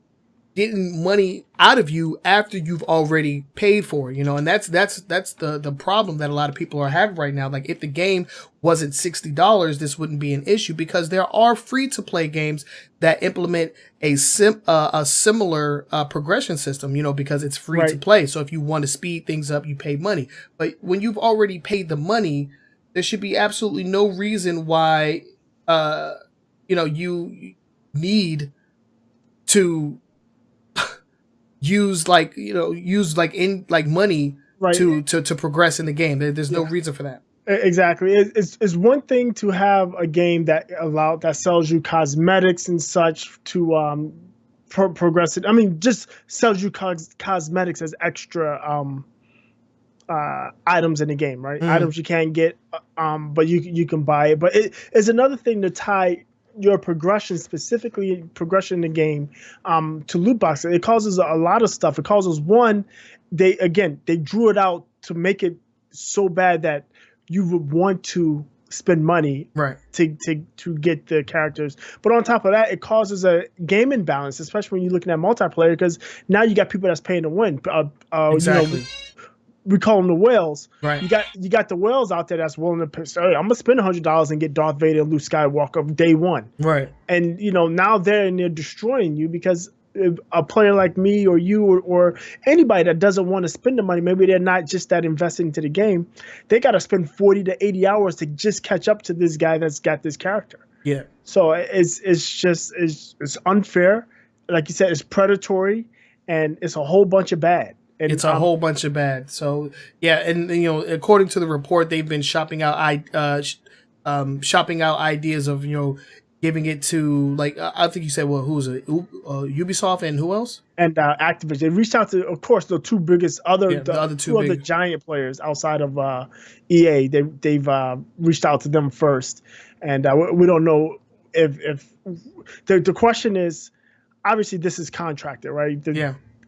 getting money out of you after you've already paid for it, you know, and that's the problem that a lot of people are having right now. Like, if the game wasn't $60, this wouldn't be an issue, because there are free to play games that implement a similar progression system, you know, because it's free to play. So if you want to speed things up, you pay money. But when you've already paid the money, there should be absolutely no reason why, you know, you need to use money to progress in the game. There's no reason for that. Exactly. It's one thing to have a game that sells you cosmetics and such to progress it. I mean, just sells you cosmetics as extra items in the game, right? Items you can't get, but you can buy it. But it's another thing to tie your progression, specifically progression in the game, to loot boxes. It causes a lot of stuff. It causes, one, they drew it out to make it so bad that you would want to spend money to get the characters. But on top of that, it causes a game imbalance, especially when you're looking at multiplayer, because now you got people that's paying to win. Exactly. You know, we call them the whales. Right. You got the whales out there that's willing to pay, hey, I'm gonna spend $100 and get Darth Vader and Luke Skywalker day one. Right. And you know, now they're destroying you, because a player like me or you or anybody that doesn't want to spend the money, maybe they're not just that invested into the game, they got to spend 40 to 80 hours to just catch up to this guy that's got this character. Yeah. So it's unfair. Like you said, it's predatory, and it's a whole bunch of bad. And it's a whole bunch of bad. So yeah, and you know, according to the report, they've been shopping out ideas of, you know, giving it to, like, I think you said, well, who was it? Ubisoft and who else? And Activision. They reached out to, of course, the two biggest the other two other giant players outside of EA. They've reached out to them first, and we don't know if the question is, obviously this is contracted, right?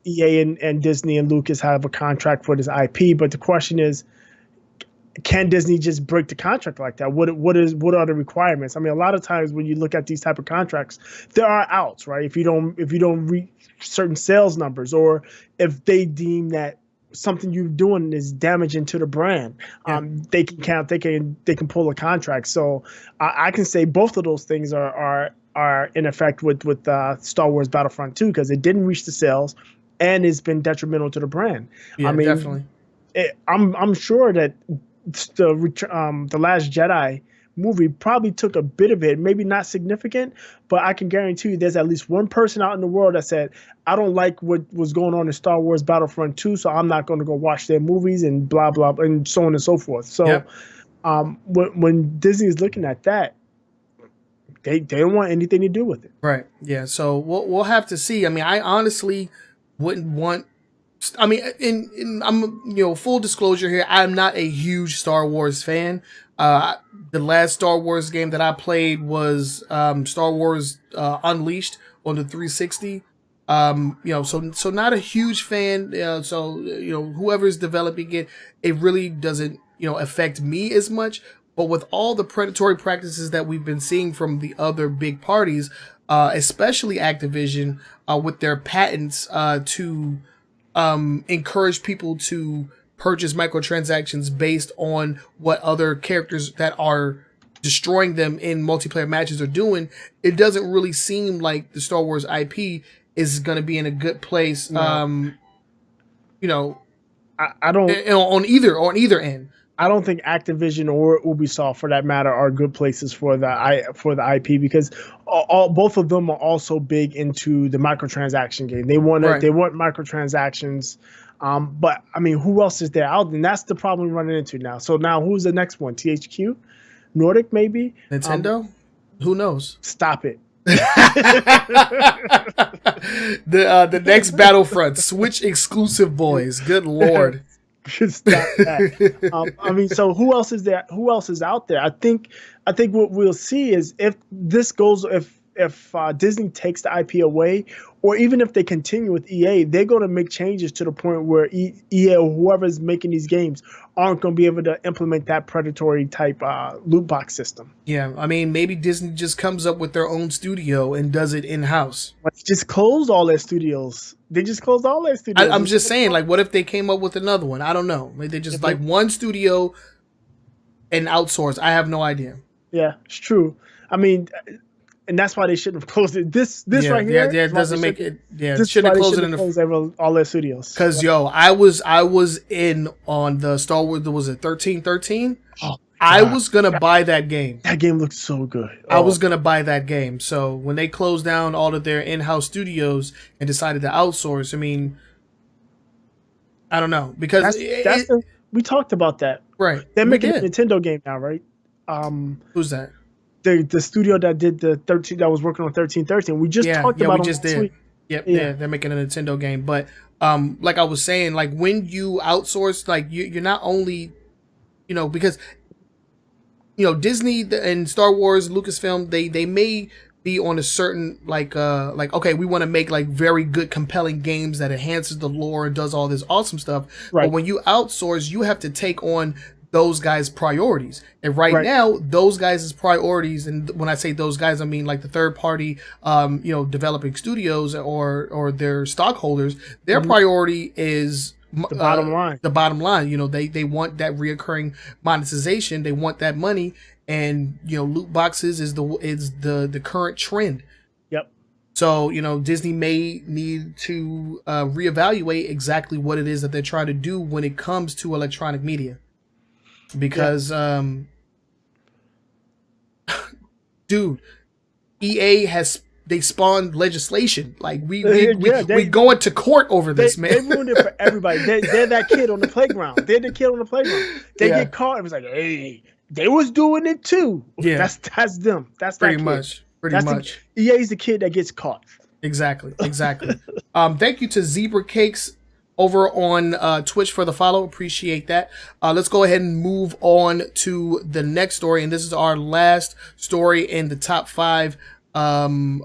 EA and Disney and Lucas have a contract for this IP, but the question is, can Disney just break the contract like that? What are the requirements? I mean, a lot of times when you look at these type of contracts, there are outs, right? If you don't reach certain sales numbers, or if they deem that something you're doing is damaging to the brand, they can pull a contract. So I can say both of those things are in effect with Star Wars Battlefront 2, because it didn't reach the sales and it's been detrimental to the brand. Yeah, I mean, definitely. I'm sure that the Last Jedi movie probably took a bit of it, maybe not significant, but I can guarantee you there's at least one person out in the world that said, I don't like what was going on in Star Wars Battlefront 2, so I'm not going to go watch their movies and blah, blah, and so on and so forth. So Yep. when Disney is looking at that, they don't want anything to do with it. Right. Yeah. So we'll have to see. I mean, I honestly wouldn't want. I mean, I'm full disclosure here. I'm not a huge Star Wars fan. The last Star Wars game that I played was Star Wars Unleashed on the 360. So not a huge fan. So whoever's developing it, it really doesn't affect me as much. But with all the predatory practices that we've been seeing from the other big parties, especially Activision, with their patents to encourage people to purchase microtransactions based on what other characters that are destroying them in multiplayer matches are doing, it doesn't really seem like the Star Wars IP is going to be in a good place. No. I don't on either end. I don't think Activision or Ubisoft, for that matter, are good places for the IP because both of them are also big into the microtransaction game. They want microtransactions, but I mean, who else is there out? And that's the problem we're running into now. So now, who's the next one? THQ, Nordic, maybe Nintendo. Who knows? Stop it. The next Battlefront, Switch exclusive, boys. Good Lord. Stop that. I mean, so who else is there? Who else is out there? I think what we'll see is if Disney takes the IP away, or even if they continue with EA, they're going to make changes to the point where EA or whoever's making these games aren't going to be able to implement that predatory type loot box system. Yeah, I mean, maybe Disney just comes up with their own studio and does it in-house. Just closed all their studios. They just closed all their studios. I'm just saying, like, what if they came up with another one? I don't know. Maybe they just one studio and outsource. I have no idea. Yeah, it's true. I mean, and that's why they shouldn't have closed it. This right here. Yeah, it doesn't make it. Yeah, it shouldn't have closed it all their studios. Because I was in on the Star Wars. Was it 1313? Oh, I was gonna buy that game. That game looked so good. I was gonna buy that game. So when they closed down all of their in-house studios and decided to outsource, I mean, I don't know because we talked about that. Right. They're making a Nintendo game now, right? Who's that? The studio that did the 13 that was working on 1313. We just talked about it last week. Yep. Yeah, they're making a Nintendo game, but like I was saying, like when you outsource, like you're not only, because Disney and Star Wars, Lucasfilm, they may be on a certain okay, we want to make like very good, compelling games that enhances the lore and does all this awesome stuff. Right. But when you outsource, you have to take on those guys' priorities. And right now, those guys' priorities, and when I say those guys, I mean like the third party, developing studios or their stockholders, their priority is the bottom line. The bottom line. They want that reoccurring monetization. They want that money, and loot boxes is the current trend. Yep. So Disney may need to reevaluate exactly what it is that they're trying to do when it comes to electronic media. Because, dude, EA they spawned legislation. Like we going to court over this, man. They ruined it for everybody. They're that kid on the playground. They're the kid on the playground. They get caught. It was like, hey, they was doing it too. Yeah, that's them. That's pretty much. EA's the kid that gets caught. Exactly. Thank you to Zebra Cakes over on Twitch for the follow. Appreciate that. Let's go ahead and move on to the next story. And this is our last story in the top 5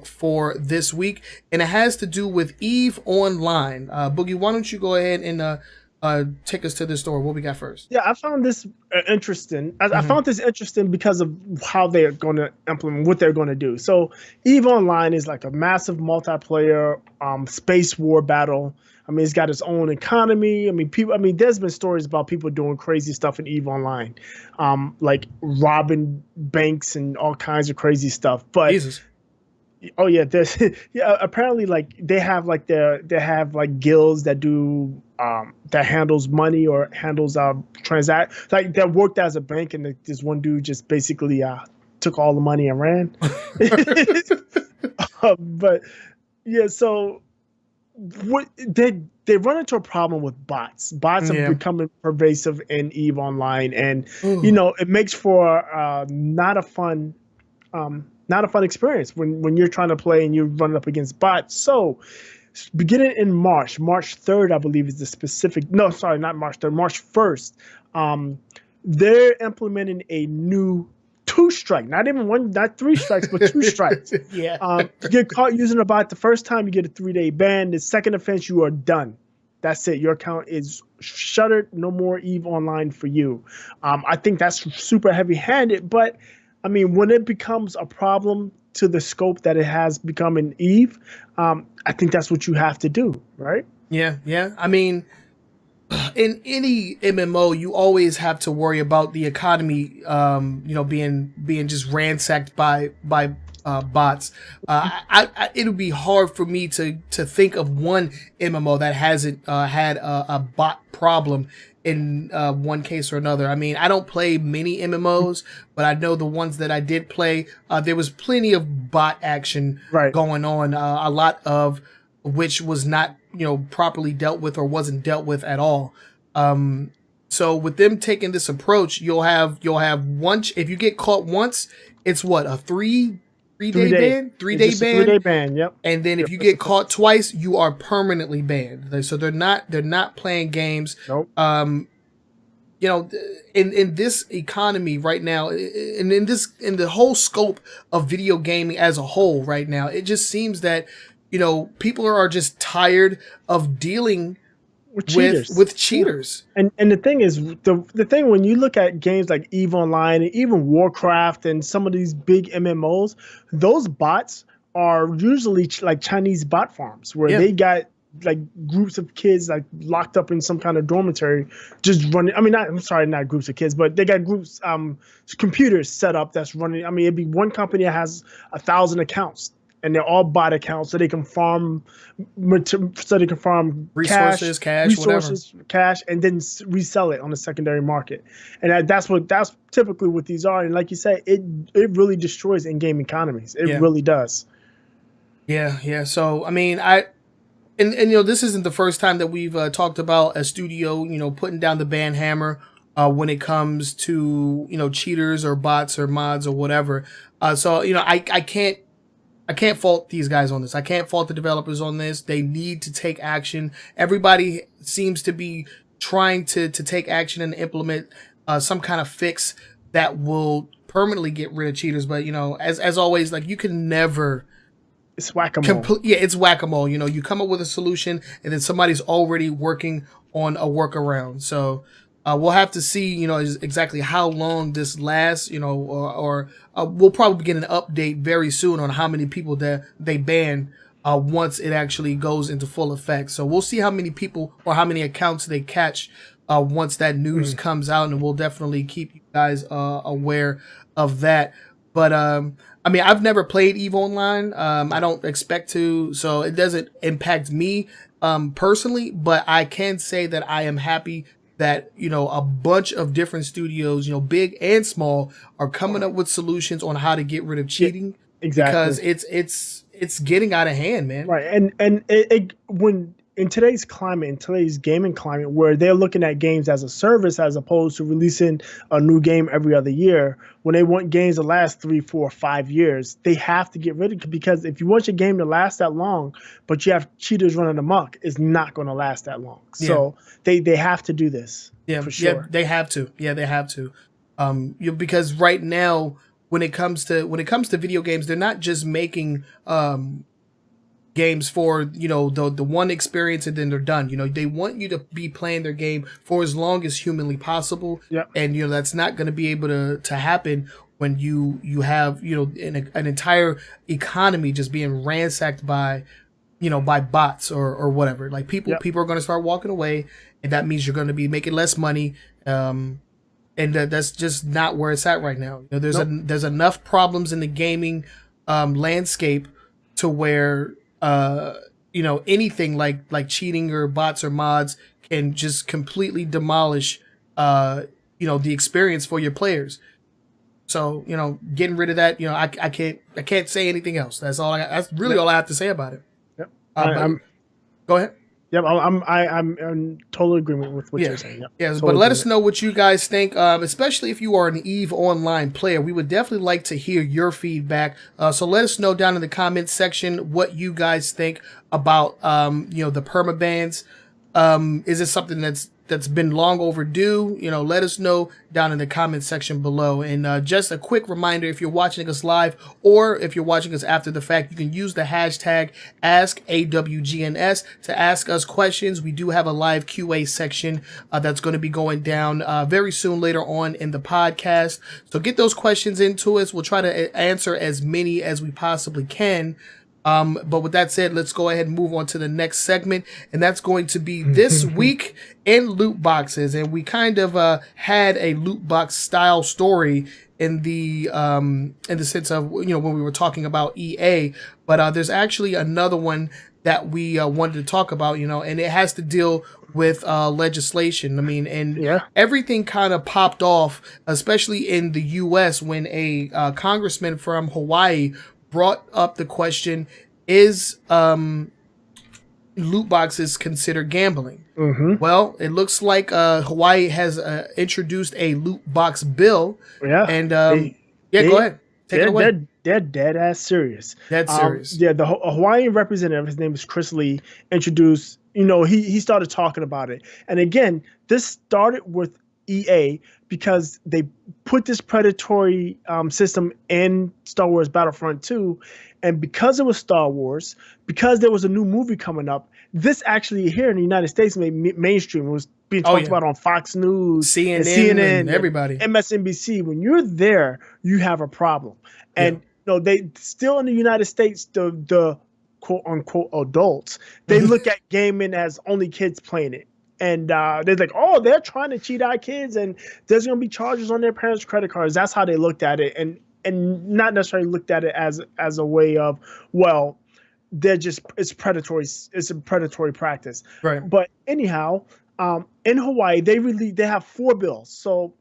for this week. And it has to do with EVE Online. Boogie, why don't you go ahead and take us to this story? What we got first? Yeah, I found this interesting. I found this interesting because of how they're going to implement what they're going to do. So EVE Online is like a massive multiplayer space war battle. I mean, it's got its own economy. I mean, there's been stories about people doing crazy stuff in EVE Online, like robbing banks and all kinds of crazy stuff. But Jesus. Oh yeah, there's yeah. Apparently, like they have like guilds that do that handles money or handles transact like that worked as a bank, and this one dude just basically took all the money and ran. But yeah, so what they run into a problem with bots. Bots are Yeah. becoming pervasive in Eve Online, and Ooh. it makes for not a fun experience when you're trying to play and you're running up against bots. So beginning in March 3rd, I believe is the specific. No, sorry, not March 3rd, March 1st. They're implementing a new two strike, not even one, not three strikes, but two strikes. Yeah. You get caught using a bot the first time, you get a 3-day ban. The second offense, you are done. That's it. Your account is shuttered. No more Eve Online for you. I think that's super heavy-handed, but I mean, when it becomes a problem to the scope that it has become in Eve, I think that's what you have to do, right? Yeah, yeah. I mean, in any MMO, you always have to worry about the economy, being just ransacked by bots. It would be hard for me to think of one MMO that hasn't had a bot problem in one case or another. I mean, I don't play many MMOs, but I know the ones that I did play, there was plenty of bot action Right. going on. A lot of which was not properly dealt with or wasn't dealt with at all. So with them taking this approach, you'll have once, if you get caught once, it's what, a three day ban, 3-day ban, 3-day ban. Yep. And then if you get caught twice, you are permanently banned. So they're not playing games. Nope. In this economy right now, and in the whole scope of video gaming as a whole right now, it just seems that people are just tired of dealing with cheaters. And the thing is, the thing when you look at games like Eve Online and even Warcraft and some of these big MMOs, those bots are usually like Chinese bot farms where they got like groups of kids like locked up in some kind of dormitory just running. I mean, not groups of kids, but they got groups computers set up that's running. I mean, it'd be one company that has 1,000 accounts, and they're all bot accounts, so they can farm resources, cash, and then resell it on the secondary market. And that's typically what these are. And like you said, it really destroys in-game economies. It really does. Yeah. So I mean, and this isn't the first time that we've talked about a studio putting down the ban hammer when it comes to cheaters or bots or mods or whatever. So I can't fault these guys on this. I can't fault the developers on this. They need to take action. Everybody seems to be trying to take action and implement some kind of fix that will permanently get rid of cheaters. But as always, like, you can never. It's whack-a-mole. It's whack-a-mole. You come up with a solution and then somebody's already working on a workaround. So we'll have to see, exactly how long this lasts, or we'll probably get an update very soon on how many people that they ban once it actually goes into full effect. So we'll see how many people or how many accounts they catch once that news comes out, and we'll definitely keep you guys aware of that. But I mean, I've never played EVE Online. I don't expect to, so it doesn't impact me personally. But I can say that I am happy that a bunch of different studios, big and small, are coming up with solutions on how to get rid of cheating. Yeah, exactly. Because it's getting out of hand, man. Right, and when in today's climate, in today's gaming climate, where they're looking at games as a service as opposed to releasing a new game every other year, when they want games to last 3, 4, 5 years, they have to get rid of it, because if you want your game to last that long, but you have cheaters running amok, it's not going to last that long. So they have to do this. Yeah, for sure. Yeah, they have to. Yeah, they have to. Because right now, when it comes to video games, they're not just making games for the one experience and then they're done. They want you to be playing their game for as long as humanly possible. Yep. And that's not going to be able to happen when you have an entire economy just being ransacked by bots or whatever. Like people are going to start walking away, and that means you're going to be making less money. And that's just not where it's at right now. There's enough problems in the gaming landscape to where anything like cheating or bots or mods can just completely demolish the experience for your players. So getting rid of that, I can't say anything else. That's all. That's really all I have to say about it. Yep. Go ahead. Yep, I'm in total agreement with what you're saying. Yep. Yes, totally but let us know what you guys think, especially if you are an EVE Online player. We would definitely like to hear your feedback. So let us know down in the comments section what you guys think about the permabans. Is it something that's been long overdue? Let us know down in the comment section below. And just a quick reminder, if you're watching us live or if you're watching us after the fact, you can use the hashtag AskAWGNS to ask us questions. We do have a live QA section that's going to be going down very soon later on in the podcast. So get those questions into us. We'll try to answer as many as we possibly can. But with that said, let's go ahead and move on to the next segment, and that's going to be this week in loot boxes. And we kind of had a loot box style story in the sense of when we were talking about EA, but there's actually another one that we wanted to talk about, and it has to deal with legislation. I mean, and everything kind of popped off, especially in the U.S. when a congressman from Hawaii brought up the question, is loot boxes considered gambling? Mm-hmm. Well, it looks like Hawaii has introduced a loot box bill. Yeah. And go ahead. Take it away. They're dead ass serious. Dead serious. The Hawaiian representative, his name is Chris Lee, introduced, he started talking about it. And again, this started with EA because they put this predatory system in Star Wars Battlefront 2, and because it was Star Wars, because there was a new movie coming up, this actually here in the United States made mainstream. It was being talked about on Fox News, CNN, and everybody, MSNBC. When you're there, you have a problem. And they still in the United States, the quote unquote adults, they look at gaming as only kids playing it. And they're like, oh, they're trying to cheat our kids, and there's going to be charges on their parents' credit cards. That's how they looked at it, and not necessarily looked at it as a way of, well, it's predatory. It's a predatory practice. Right. But anyhow, in Hawaii, they have 4 bills. So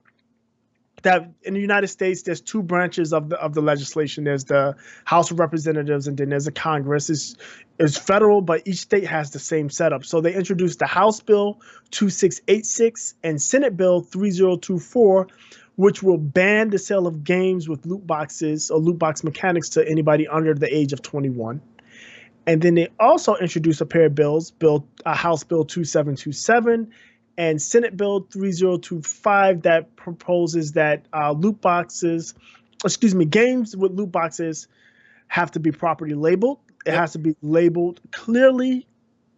that in the United States, there's 2 branches of the legislation. There's the House of Representatives, and then there's the Congress. It's federal, but each state has the same setup. So they introduced the House Bill 2686 and Senate Bill 3024, which will ban the sale of games with loot boxes or loot box mechanics to anybody under the age of 21. And then they also introduced a pair of bills, House Bill 2727 and Senate Bill 3025, that proposes that games with loot boxes have to be properly labeled. It has to be labeled clearly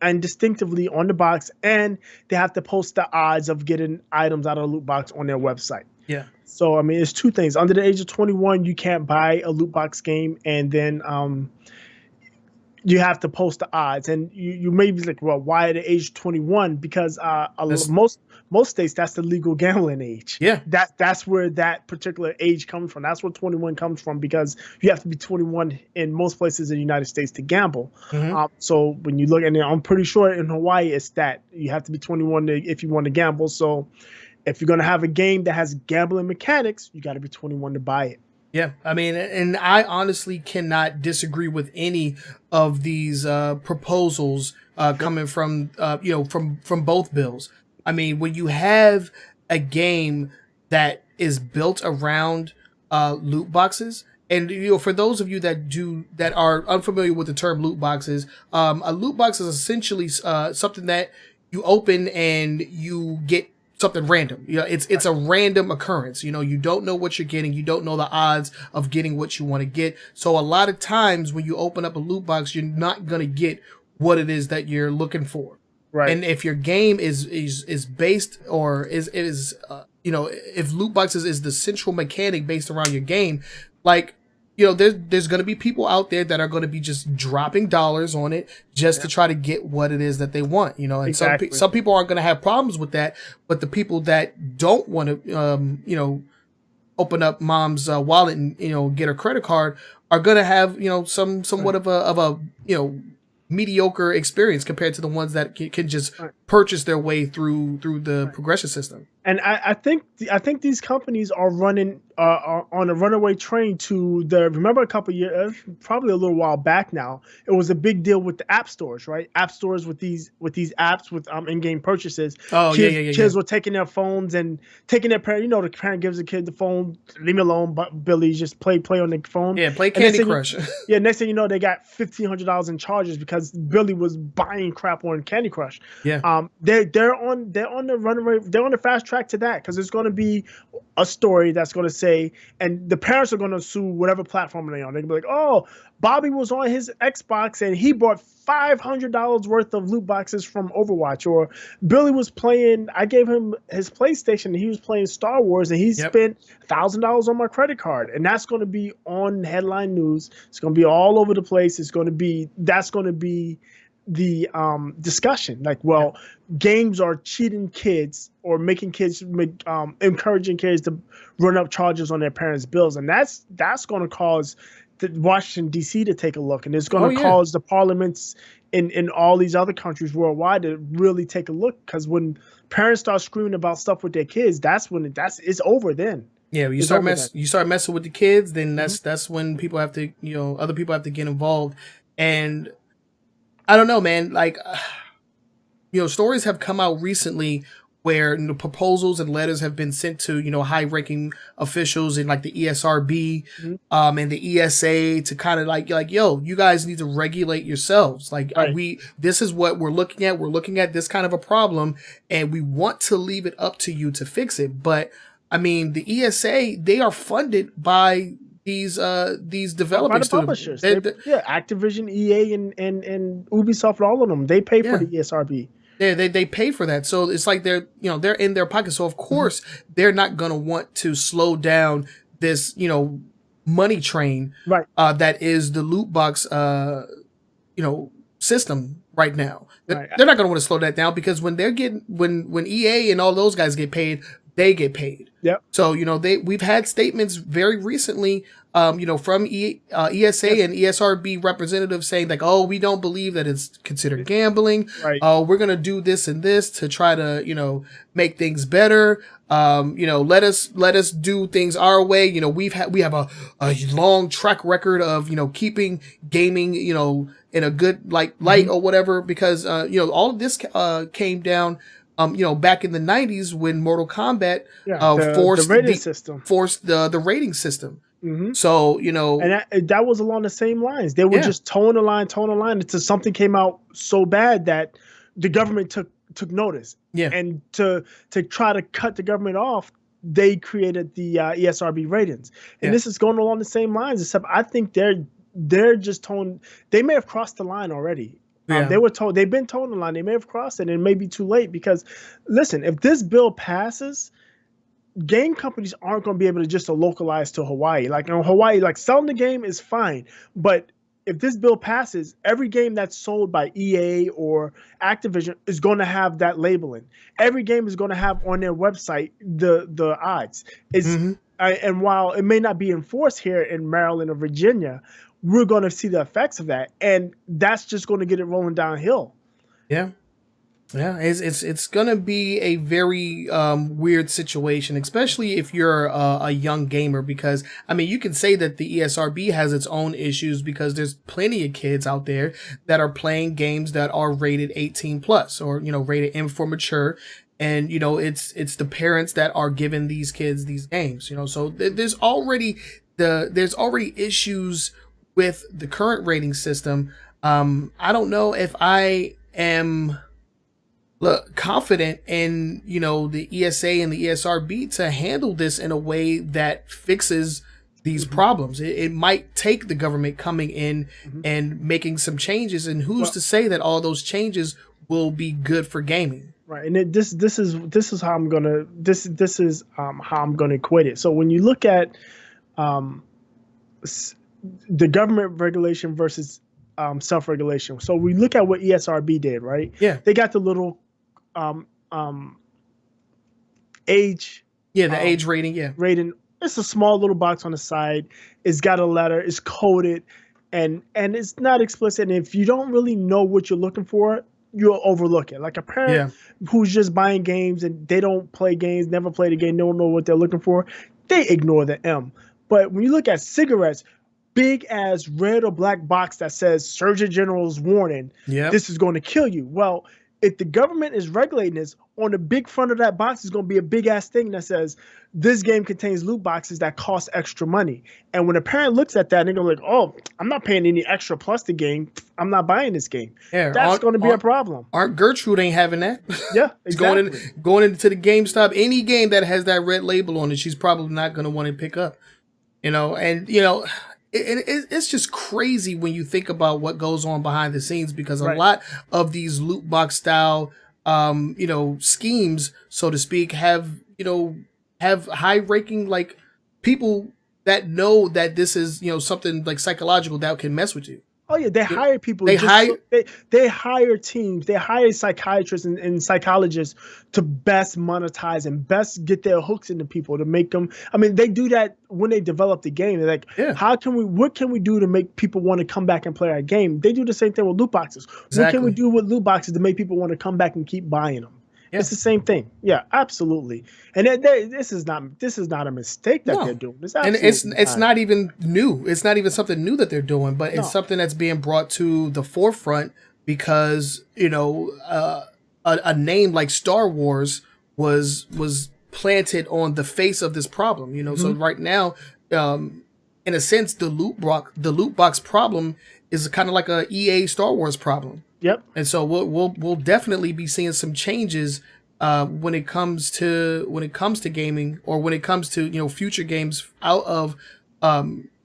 and distinctively on the box, and they have to post the odds of getting items out of a loot box on their website. Yeah. So, I mean, it's 2 things. Under the age of 21, you can't buy a loot box game, and then you have to post the odds. And you may be like, well, why at the age of 21? Because most states, that's the legal gambling age. Yeah. That's where that particular age comes from. That's where 21 comes from, because you have to be 21 in most places in the United States to gamble. Mm-hmm. So when you look at it, I'm pretty sure in Hawaii it's that you have to be 21 if you want to gamble. So if you're going to have a game that has gambling mechanics, you got to be 21 to buy it. Yeah, I mean, and I honestly cannot disagree with any of these proposals coming from from both bills. I mean, when you have a game that is built around loot boxes, and for those of you that are unfamiliar with the term loot boxes, a loot box is essentially something that you open and you get something random. It's a random occurrence. You don't know what you're getting. You don't know the odds of getting what you want to get. So a lot of times when you open up a loot box, you're not going to get what it is that you're looking for. Right. And if your game is based or is if loot boxes is the central mechanic based around your game, like, there's going to be people out there that are going to be just dropping dollars on it just to try to get what it is that they want, and exactly. Some people aren't going to have problems with that, but the people that don't want to, open up mom's wallet and, get her credit card are gonna have, somewhat of a mediocre experience compared to the ones that can just purchase their way through the progression system. And I think these companies are running on a runaway train to the. Remember a couple years, probably a little while back now, it was a big deal with the app stores, right? App stores with these apps with in-game purchases. Oh, kids were taking their phones and taking their parent. The parent gives the kid the phone, leave me alone, but Billy just play on the phone. Yeah, play Candy Crush. Next thing you know, they got $1,500 in charges because Billy was buying crap on Candy Crush. Yeah. They're on the runaway. They're on the fast track to that because there's going to be a story that's going to say, and the parents are going to sue whatever platform they're on. They're going to be like, oh, Bobby was on his Xbox and he bought $500 worth of loot boxes from Overwatch, or Billy was playing, I gave him his PlayStation and he was playing Star Wars and he spent $1,000 on my credit card. And that's going to be on headline news. It's going to be all over the place. That's going to be the discussion. Like, well, games are cheating kids or making kids encouraging kids to run up charges on their parents' bills, and that's going to cause the Washington D.C. to take a look, and it's going to cause the parliaments in all these other countries worldwide to really take a look, because when parents start screaming about stuff with their kids, that's when it's over. Then you start messing with the kids, then that's when people have to, other people have to get involved. And I don't know, man. Like, stories have come out recently where proposals and letters have been sent to high-ranking officials in like the ESRB and the ESA to kind of like yo, you guys need to regulate yourselves. Like, this is what we're looking at. We're looking at this kind of a problem, and we want to leave it up to you to fix it. But I mean, the ESA, they are funded by these developing publishers. Activision, EA, and Ubisoft, all of them, they pay for the ESRB. They pay for that, so it's like they're in their pocket. So of course they're not gonna want to slow down this money train that is the loot box system right now. They're not gonna want to slow that down, because when they're getting when EA and all those guys get paid, they get paid. Yep. So we've had statements very recently, from ESA and ESRB representatives saying like, oh, we don't believe that it's considered gambling. We're gonna do this and this to try to make things better. Let us do things our way. We have a long track record of keeping gaming in a good light or whatever, because all of this came down. Back in the 90s when Mortal Kombat forced the rating system. So, and that was along the same lines. They were just towing the line until something came out so bad that the government took notice. And to try to cut the government off, they created the ESRB ratings. And this is going along the same lines, except I think they're just towing. They may have crossed the line already. They've been told the line. They may have crossed it, and it may be too late, because listen, if this bill passes, game companies aren't going to be able to just localize to Hawaii. Like in Hawaii, like selling the game is fine, but if this bill passes, every game that's sold by EA or Activision is going to have that labeling. Every game is going to have on their website the odds. And while it may not be enforced here in Maryland or Virginia, we're going to see the effects of that, and that's just going to get it rolling downhill. It's going to be a very weird situation, especially if you're a young gamer, because I mean, you can say that the ESRB has its own issues, because there's plenty of kids out there that are playing games that are rated 18 plus, or rated M for mature. And it's the parents that are giving these kids these games. So there's already issues with the current rating system. I don't know if I am confident in the ESA and the ESRB to handle this in a way that fixes these problems. It might take the government coming in and making some changes, and who's to say that all those changes will be good for gaming? Right, and this is how I'm gonna how I'm gonna equate it. So when you look at the government regulation versus self-regulation. So we look at what ESRB did, right? Yeah. They got the little age. Yeah, the age rating. Yeah. Rating It's a small little box on the side. It's got a letter. It's coded, and it's not explicit. And if you don't really know what you're looking for, you'll overlook it. Like a parent who's just buying games and they don't play games, never played a game, don't know what they're looking for, they ignore the M. But when you look at cigarettes, big as red or black box that says Surgeon General's warning, this is going to kill you. Well, if the government is regulating this, on the big front of that box is going to be a big ass thing that says this game contains loot boxes that cost extra money. And when a parent looks at that, they're going to be like, oh, I'm not paying any extra plus the game. I'm not buying this game. Yeah, that's going to be a problem. Aunt Gertrude ain't having that. Yeah, exactly. going into the GameStop, any game that has that red label on it, she's probably not going to want to pick up. It's just crazy when you think about what goes on behind the scenes, because a lot of these loot box style schemes, so to speak, have high ranking like people that know that this is something like psychological that can mess with you. Oh yeah, they hire people. They hire teams. They hire psychiatrists and psychologists to best monetize and best get their hooks into people to make them. I mean, they do that when they develop the game. They're like, what can we do to make people want to come back and play our game? They do the same thing with loot boxes. Exactly. What can we do with loot boxes to make people want to come back and keep buying them? Yeah. It's the same thing. Yeah, absolutely. And this is not a mistake that they're doing. It's not even new. It's not even something new that they're doing, but it's something that's being brought to the forefront because a name like Star Wars was planted on the face of this problem. So right now, in a sense, the loot box problem is kind of like a EA Star Wars problem. Yep. And so we'll definitely be seeing some changes when it comes to gaming, or when it comes to future games out of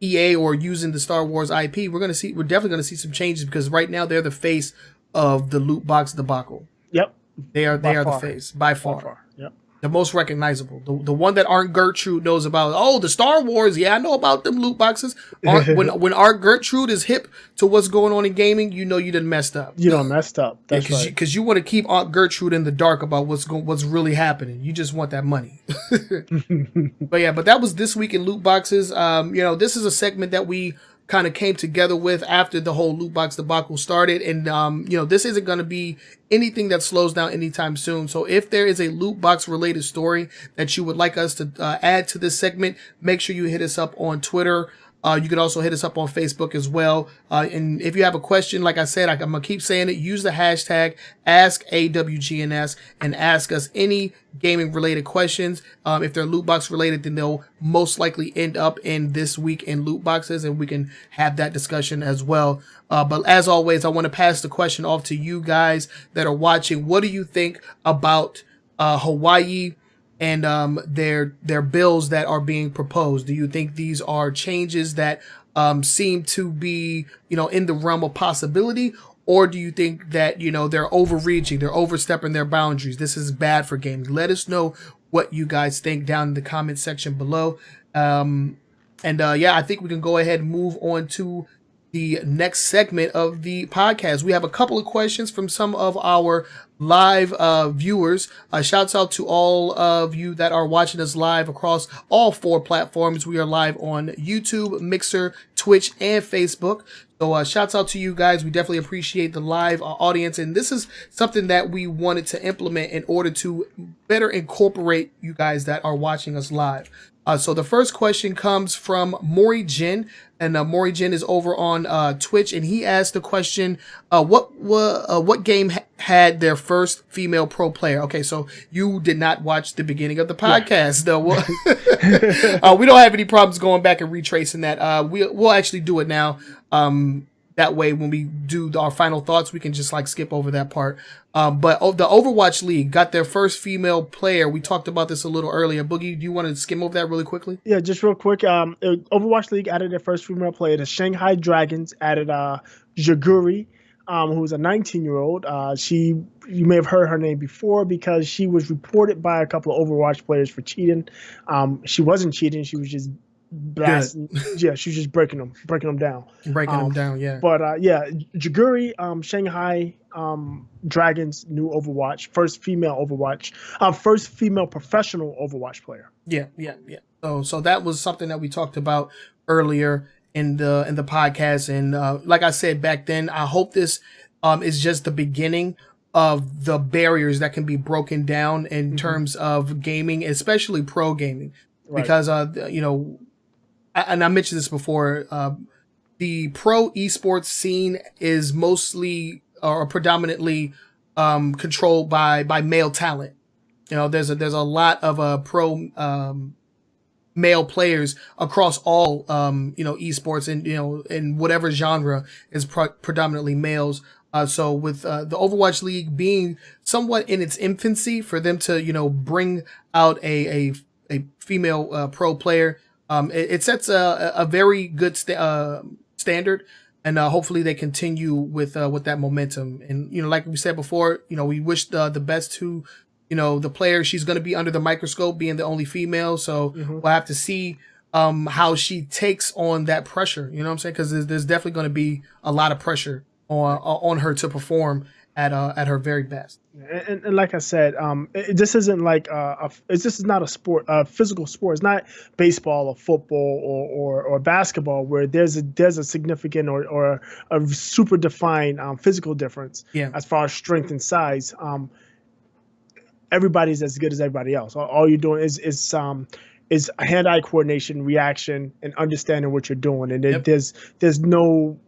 EA or using the Star Wars IP. We're definitely gonna see some changes, because right now they're the face of the loot box debacle. Yep. They are the face by far. Yep. The most recognizable, the one that Aunt Gertrude knows about. Oh, the Star Wars. Yeah, I know about them loot boxes. When Aunt Gertrude is hip to what's going on in gaming, you done messed up. You done messed up. That's right. Because you want to keep Aunt Gertrude in the dark about what's really happening. You just want that money. But that was This Week in Loot Boxes. This is a segment that we kind of came together with after the whole loot box debacle started, and this isn't going to be anything that slows down anytime soon. So if there is a loot box related story that you would like us to add to this segment, make sure you hit us up on Twitter. You can also hit us up on Facebook as well. And if you have a question, like I said, I'm going to keep saying it, use the hashtag AskAWGNS and ask us any gaming related questions. If they're loot box related, then they'll most likely end up in This Week in Loot Boxes, and we can have that discussion as well. But as always, I want to pass the question off to you guys that are watching. What do you think about Hawaii and their bills that are being proposed? Do you think these are changes that seem to be in the realm of possibility, or do you think that they're overreaching, they're overstepping their boundaries? This is bad for games. Let us know what you guys think down in the comment section below. I think we can go ahead and move on to the next segment of the podcast. We have a couple of questions from some of our live viewers. Shouts out to all of you that are watching us live across all 4 platforms. We are live on YouTube, Mixer, Twitch, and Facebook. So shouts out to you guys. We definitely appreciate the live audience. And this is something that we wanted to implement in order to better incorporate you guys that are watching us live. So the first question comes from Maury Jin, and Maury Jin is over on Twitch, and he asked the question, what game had their first female pro player? Okay, so you did not watch the beginning of the podcast, though. We don't have any problems going back and retracing that. We'll actually do it now. That way, when we do our final thoughts, we can just skip over that part. But the Overwatch League got their first female player. We talked about this a little earlier. Boogie, do you want to skim over that really quickly? Yeah, just real quick. Overwatch League added their first female player. The Shanghai Dragons added Jaguri, who's a 19-year-old. You may have heard her name before because she was reported by a couple of Overwatch players for cheating. She wasn't cheating. She was just blasting. Yeah, she was just breaking them down. Yeah. But Jaguri, Shanghai Dragons, new Overwatch, first female professional Overwatch player. Yeah. So that was something that we talked about earlier in the podcast. And like I said back then, I hope this is just the beginning of the barriers that can be broken down in terms of gaming, especially pro gaming, because and I mentioned this before. The pro esports scene is mostly or predominantly controlled by male talent. There's a lot of pro male players across all esports, and in whatever genre is predominantly males. So with the Overwatch League being somewhat in its infancy, for them to bring out a female pro player, it sets a very good standard, and hopefully they continue with that momentum. And like we said before, we wish the best to the player. She's going to be under the microscope, being the only female, so we'll have to see how she takes on that pressure. You know what I'm saying? Because there's definitely going to be a lot of pressure on her to perform at her very best. And like I said, this isn't like this is not a sport, a physical sport. It's not baseball or football or basketball where there's a significant or a super defined physical difference as far as strength and size. Everybody's as good as everybody else. All you're doing is hand-eye coordination, reaction, and understanding what you're doing. And there's no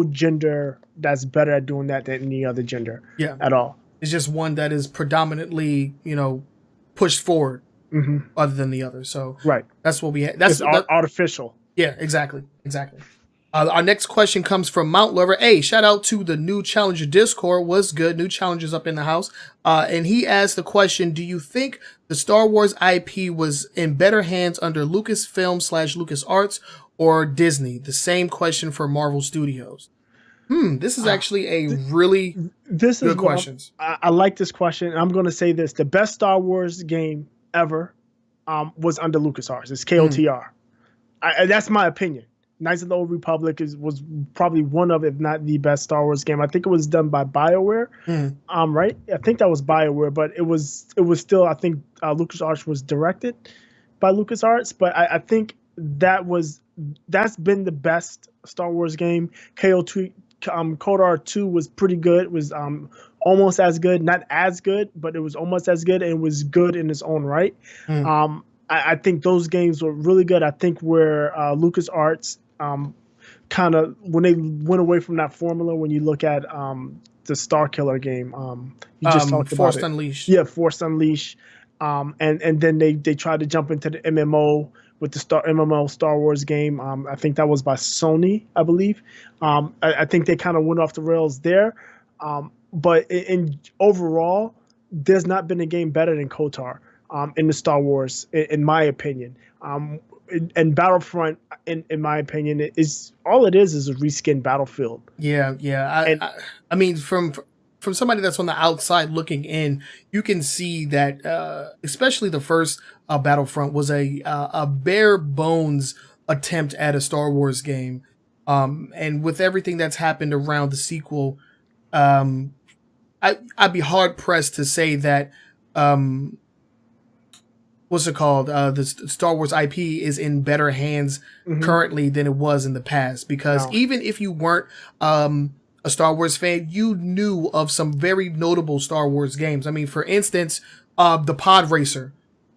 gender that's better at doing that than any other gender at all. It's just one that is predominantly, pushed forward other than the other. So that's what we had. That's artificial. Yeah, exactly. Our next question comes from Mount Lover. Hey, shout out to the new Challenger Discord. What's good? New challengers up in the house. And he asked the question, do you think the Star Wars IP was in better hands under Lucasfilm / LucasArts or Disney? The same question for Marvel Studios. This is actually a really good question. I like this question. I'm going to say this. The best Star Wars game ever was under LucasArts. It's KOTR. That's my opinion. Knights of the Old Republic was probably one of, if not the best Star Wars game. I think it was done by BioWare, right? I think that was BioWare, but it was still, I think LucasArts was directed by LucasArts, but I think that's been the best Star Wars game. KOTOR 2 was pretty good. It was almost as good, not as good, but it was almost as good, and it was good in its own right. I think those games were really good. I think where LucasArts kind of, when they went away from that formula, when you look at the Star Killer game, you just talked about Force Unleashed. Yeah, Force Unleashed. And then they tried to jump into the MMO with the MMO Star Wars game. I think that was by Sony, I believe. I think they kind of went off the rails there. But in overall, there's not been a game better than KOTOR in the Star Wars, in my opinion. And Battlefront, in my opinion, is a reskinned Battlefield. Yeah. I mean, from somebody that's on the outside looking in, you can see that especially the first Battlefront was a bare bones attempt at a Star Wars game. And with everything that's happened around the sequel, I'd be hard pressed to say that what's it called? The Star Wars IP is in better hands currently than it was in the past. Because even if you weren't a Star Wars fan, you knew of some very notable Star Wars games. I mean, for instance, the Pod Racer.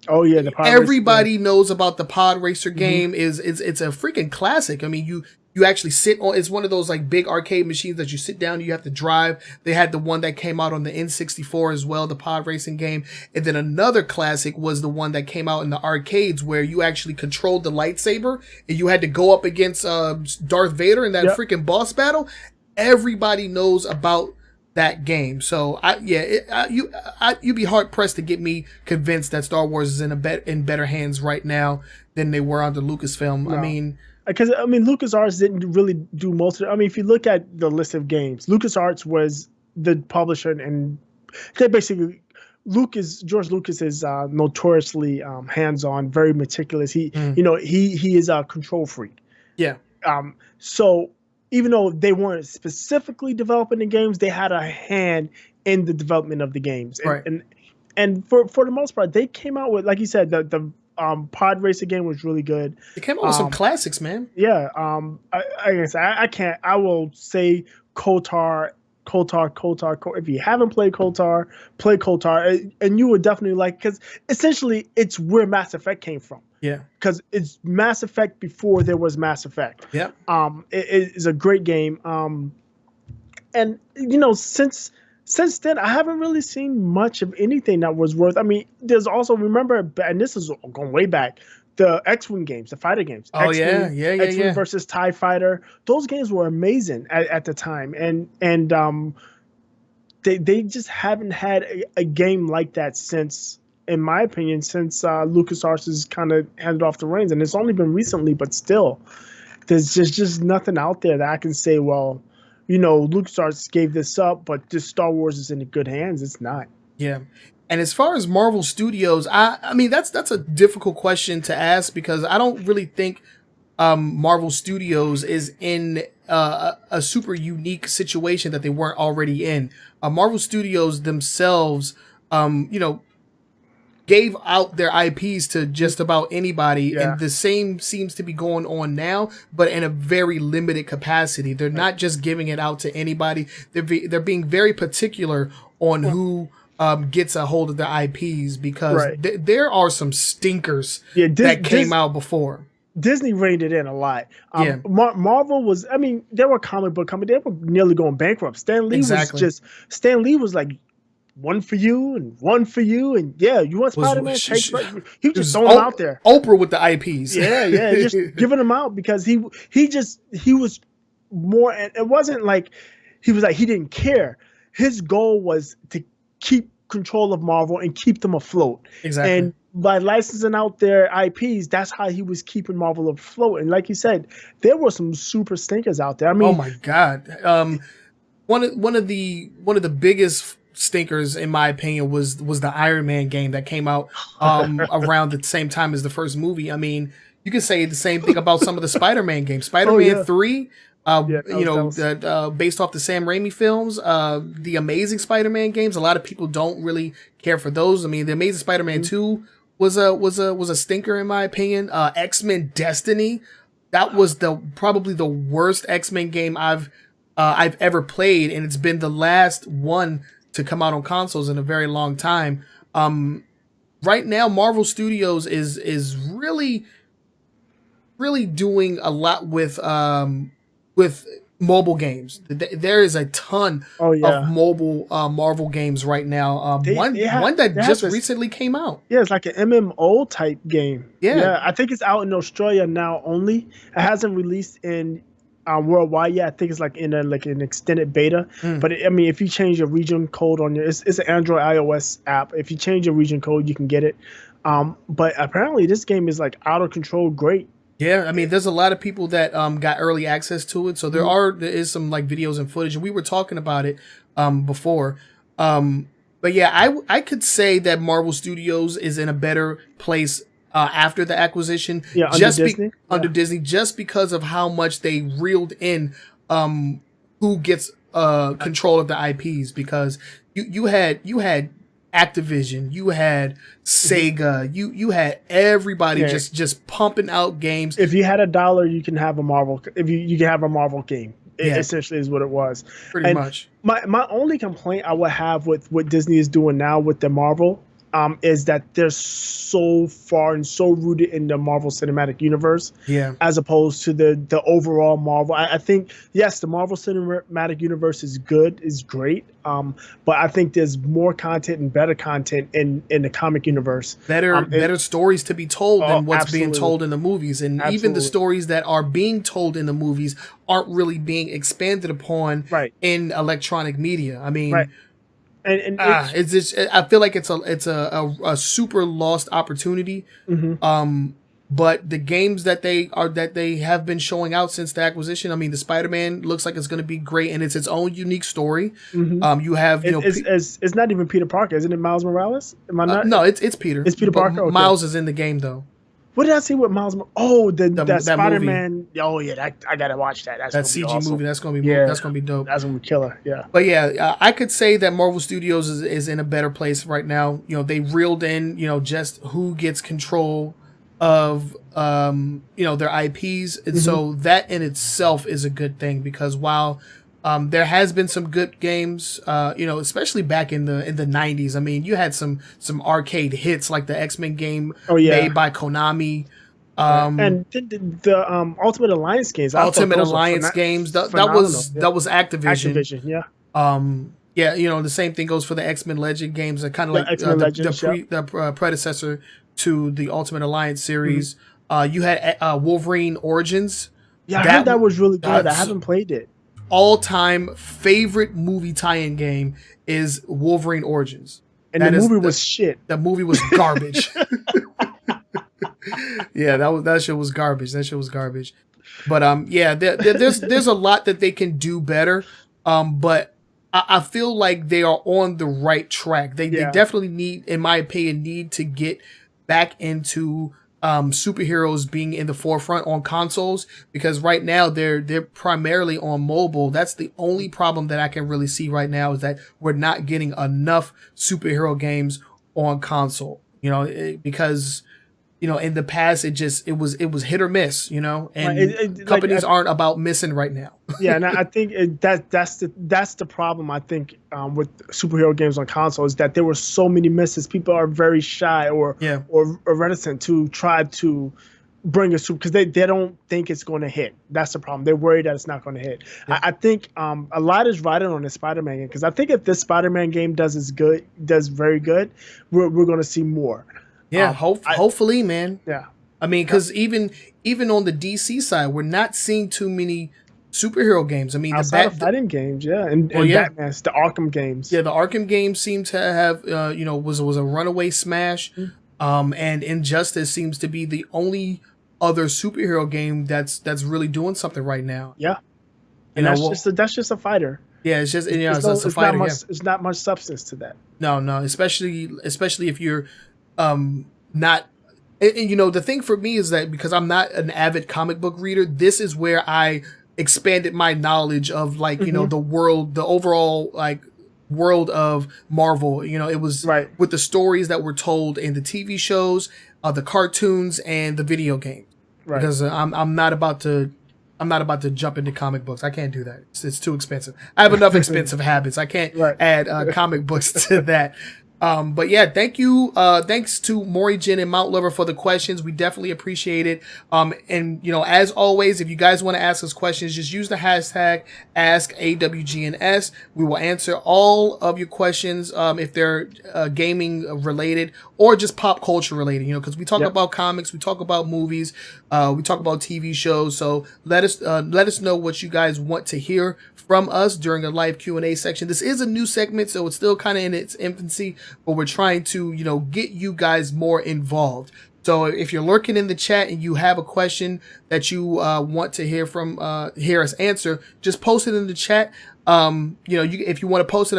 Oh yeah, the Pod Everybody Racer knows about the Pod Racer game. It's a freaking classic. I mean, you actually sit on, it's one of those like big arcade machines that you sit down, you have to drive. They had the one that came out on the N64 as well, the pod racing game. And then another classic was the one that came out in the arcades where you actually controlled the lightsaber and you had to go up against Darth Vader in that freaking boss battle. Everybody knows about that game. So you'd be hard pressed to get me convinced that Star Wars is in better hands right now than they were under Lucasfilm. No. Because LucasArts didn't really do most of it. I mean, if you look at the list of games, LucasArts was the publisher, and they basically George Lucas is notoriously hands-on, very meticulous. He is a control freak. Yeah. So even though they weren't specifically developing the games, they had a hand in the development of the games. And for the most part, they came out with, like you said, the Pod Racer game was really good. It came out with some classics, man. Yeah. I guess I can't. I will say Kotar. If you haven't played Kotar, play Kotar, and you would definitely like, because essentially it's where Mass Effect came from. Yeah. Because it's Mass Effect before there was Mass Effect. Yeah. It is a great game. And since then, I haven't really seen much of anything that was worth. I mean, there's also, remember, and this is going way back, the X-Wing games, the fighter games. Oh, X-Wing, yeah. X-Wing versus TIE Fighter. Those games were amazing at the time. And they just haven't had a game like that since, in my opinion, since LucasArts has kind of handed off the reins. And it's only been recently, but still, there's just nothing out there that I can say, well, LucasArts gave this up, but this Star Wars is in good hands. It's not. Yeah. And as far as Marvel Studios, I mean, that's a difficult question to ask, because I don't really think Marvel Studios is in a super unique situation that they weren't already in. Marvel Studios themselves, gave out their IPs to just about anybody, and the same seems to be going on now, but in a very limited capacity. They're not just giving it out to anybody. They're being very particular on who gets a hold of the IPs, because there are some stinkers that came out before. Disney reined it in a lot. Marvel was, I mean, they were a comic book company. They were nearly going bankrupt. Stan Lee was like, one for you and one for you, and you want Spider-Man? He was just throwing them out there. Oprah with the IPs. Just giving them out, because he was more, and it wasn't like he was like, he didn't care. His goal was to keep control of Marvel and keep them afloat. Exactly. And by licensing out their IPs, that's how he was keeping Marvel afloat. And like you said, there were some super stinkers out there. I mean, oh my God. One of the biggest stinkers, in my opinion, was the Iron Man game that came out around the same time as the first movie. I mean, you can say the same thing about some of the Spider-Man games. Spider-Man 3, based off the Sam Raimi films, the Amazing Spider-Man games. A lot of people don't really care for those. I mean, the Amazing Spider-Man 2 was a stinker, in my opinion. X-Men Destiny, that was probably the worst X-Men game I've ever played, and it's been the last one to come out on consoles in a very long time. Right now, Marvel Studios is really doing a lot with mobile games. There is a ton of mobile Marvel games right now. One that just recently came out. Yeah, it's like an MMO type game. Yeah, I think it's out in Australia now only. It hasn't released in worldwide yet. I think it's like in an extended beta. But I mean, if you change your region code on it's an Android iOS app. If you change your region code, you can get it. But apparently, this game is like out of control great. Yeah, I mean, there's a lot of people that got early access to it. So there is some like videos and footage, and we were talking about it before. But yeah, I could say that Marvel Studios is in a better place after the acquisition, under Disney, just because of how much they reeled in who gets control of the IPs, because you had Activision, you had Sega, you had everybody just pumping out games. If you had $1, you can have a Marvel. If you can have a Marvel game, essentially is what it was. Pretty much. My only complaint I would have with what Disney is doing now with the Marvel is that they're so far and so rooted in the Marvel Cinematic Universe, as opposed to the overall Marvel. I think, yes, the Marvel Cinematic Universe is great, but I think there's more content and better content in the comic universe. Better stories to be told than what's being told in the movies, and even the stories that are being told in the movies aren't really being expanded upon in electronic media. I mean. And it's just, I feel like it's a super lost opportunity. But the games that they have been showing out since the acquisition, I mean, the Spider-Man looks like it's going to be great, and it's its own unique story. You have it's not even Peter Parker, isn't it? Miles Morales? Am I not? No, it's Peter. It's Peter Parker. Okay. Miles is in the game though. What did I see with Miles? Oh, that Spider-Man. Movie. Oh yeah, I gotta watch that. That's that CG awesome. movie. That's gonna be that's gonna be dope. That's gonna be killer. Yeah. But yeah, I could say that Marvel Studios is in a better place right now. You know, they reeled in just who gets control of their IPs, and so that in itself is a good thing, because while there has been some good games, especially back in the 90s. I mean, you had some arcade hits like the X-Men game made by Konami. And the Ultimate Alliance games. Ultimate Alliance games. That was Activision. Activision, yeah. The same thing goes for the X-Men Legend games. They're kind of like the predecessor to the Ultimate Alliance series. You had Wolverine Origins. Yeah, I heard that was really good. I haven't played it. All-time favorite movie tie-in game is Wolverine Origins. And the movie was shit. The movie was garbage. Yeah, that shit was garbage. But there's a lot that they can do better. But I feel like they are on the right track. They definitely need, in my opinion, to get back into superheroes being in the forefront on consoles, because right now they're primarily on mobile. That's the only problem that I can really see right now, is that we're not getting enough superhero games on console. Because in the past it was hit or miss. And companies aren't about missing right now. Yeah, and I think that's the problem. I think with superhero games on console is that there were so many misses. People are very shy or reticent to try to bring a super, because they don't think it's going to hit. That's the problem. They're worried that it's not going to hit. Yeah. I think a lot is riding on the Spider-Man game, because I think if this Spider-Man game does very good, we're going to see more. Yeah, hopefully, man. Yeah. I mean, because even on the DC side, we're not seeing too many superhero games. I mean, outside of fighting games, and Batman, the Arkham games. Yeah, the Arkham games seem to have, was a runaway smash. And Injustice seems to be the only other superhero game that's really doing something right now. Yeah, and that's just a fighter. Yeah, it's just it's a fighter. It's not much substance to that. No, especially if you're not. And, the thing for me is that because I'm not an avid comic book reader, this is where I expanded my knowledge of the world, the overall world of Marvel. It was with the stories that were told in the TV shows, the cartoons, and the video games. Right. Because I'm not about to jump into comic books. I can't do that. It's too expensive. I have enough expensive habits. I can't add comic books to that. But yeah, thank you. Thanks to Morrigan and Mount Lover for the questions. We definitely appreciate it. And as always, if you guys want to ask us questions, just use the hashtag AskAWGNS. We will answer all of your questions, if they're gaming related or just pop culture related, because we talk about comics, we talk about movies, we talk about TV shows. So let us know what you guys want to hear from us during a live Q&A section. This is a new segment, so it's still kind of in its infancy, but we're trying to, get you guys more involved. So if you're lurking in the chat and you have a question that you want to hear us answer, just post it in the chat. If you want to post it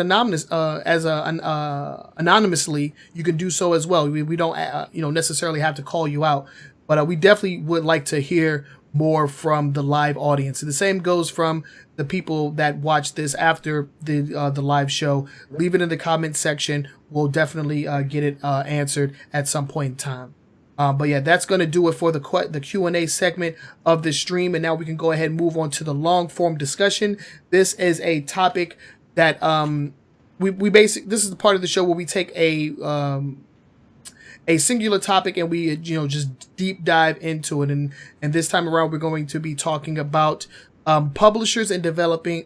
anonymously, you can do so as well. We don't necessarily have to call you out, but we definitely would like to hear more from the live audience. And the same goes from the people that watch this after the live show. Leave it in the comment section. We'll definitely get it answered at some point in time. But yeah, that's going to do it for the Q&A segment of the stream. And now we can go ahead and move on to the long form discussion. This is a topic that this is the part of the show where we take a singular topic and we just deep dive into it. And this time around, we're going to be talking about publishers and developers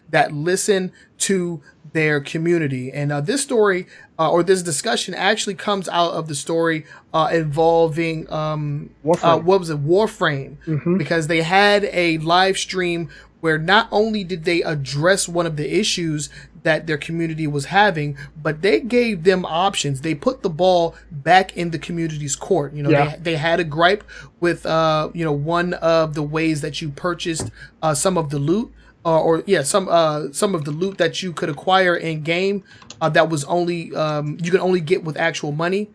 that listen to their community. And this story or this discussion actually comes out of the story involving Warframe, because they had a live stream where not only did they address one of the issues that their community was having, but they gave them options. They put the ball back in the community's court. They had a gripe with one of the ways that you purchased some of the loot, some of the loot that you could acquire in game that was only you could only get with actual money.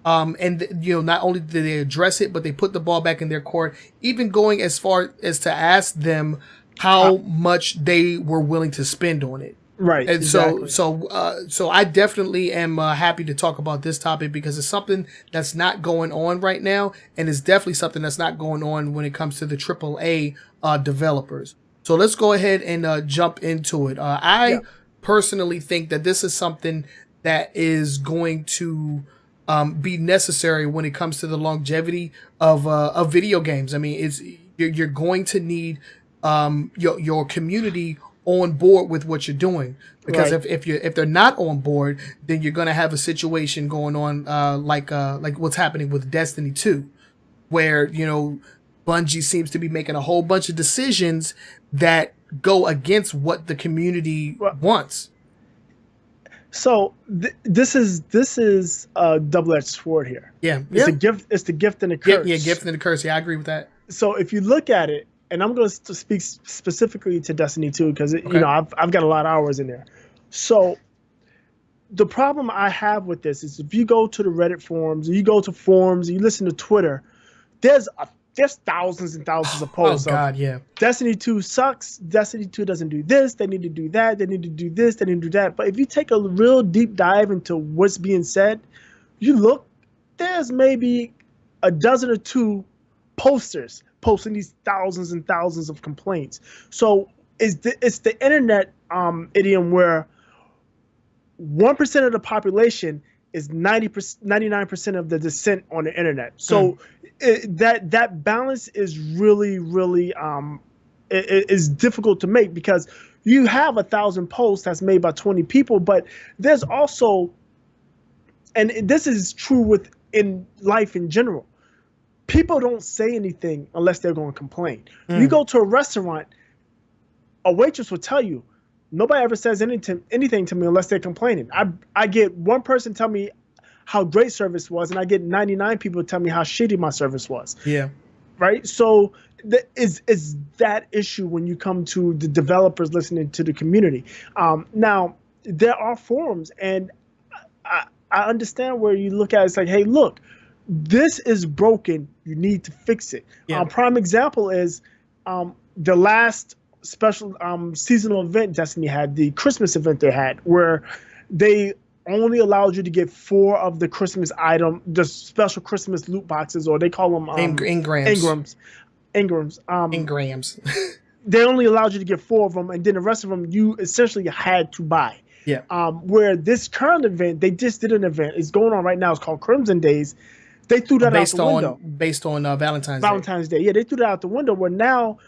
And not only did they address it, but they put the ball back in their court, even going as far as to ask them how much they were willing to spend on it. Right. And Exactly. so I definitely am happy to talk about this topic because it's something that's not going on right now, and it's definitely something that's not going on when it comes to the AAA developers. So let's go ahead and jump into it. Yeah. I personally think that this is something that is going to be necessary when it comes to the longevity of video games. I mean, you're going to need your community on board with what you're doing, because Right. if they're not on board, then you're gonna have a situation going on like what's happening with Destiny 2, where Bungie seems to be making a whole bunch of decisions that go against what the community Well, wants. so this is a double-edged sword here. Yeah, It's yeah, a gift. It's the gift and the yeah, curse. yeah. Gift and the curse. Yeah, I agree with that. So if you look at it, and I'm going to speak specifically to Destiny 2 because Okay. I've got a lot of hours in there. So the problem I have with this is if you go to the Reddit forums, you go to forums, you listen to Twitter, there's thousands and thousands of Oh posts of God, yeah. Destiny 2 sucks. Destiny 2 doesn't do this. They need to do that. They need to do this. They need to do that. But if you take a real deep dive into what's being said, you look, there's maybe a dozen or two posters posting these thousands and thousands of complaints. So it's the internet idiom where 1% of the population is 99% of the dissent on the internet. So that balance is really, really it is difficult to make because you have 1,000 posts that's made by 20 people, but there's also, and this is true within life in general, people don't say anything unless they're going to complain. You go to a restaurant, a waitress will tell you, nobody ever says anything to me unless they're complaining. I get one person tell me how great service was, and I get 99 people tell me how shitty my service was. Yeah. Right? So is that issue when you come to the developers listening to the community. Now, there are forums, and I understand where you look at it, it's like, hey, look, this is broken. You need to fix it. Yeah. Prime example is the last special seasonal event Destiny had, the Christmas event they had, where they only allowed you to get 4 of the Christmas item, the special Christmas loot boxes, or they call them Engrams. They only allowed you to get 4 of them, and then the rest of them you essentially had to buy. Yeah. Where this current event, they just did an event. It's going on right now. It's called Crimson Days. They threw that out the window. Based on Valentine's Day. Yeah, they threw that out the window. Where now,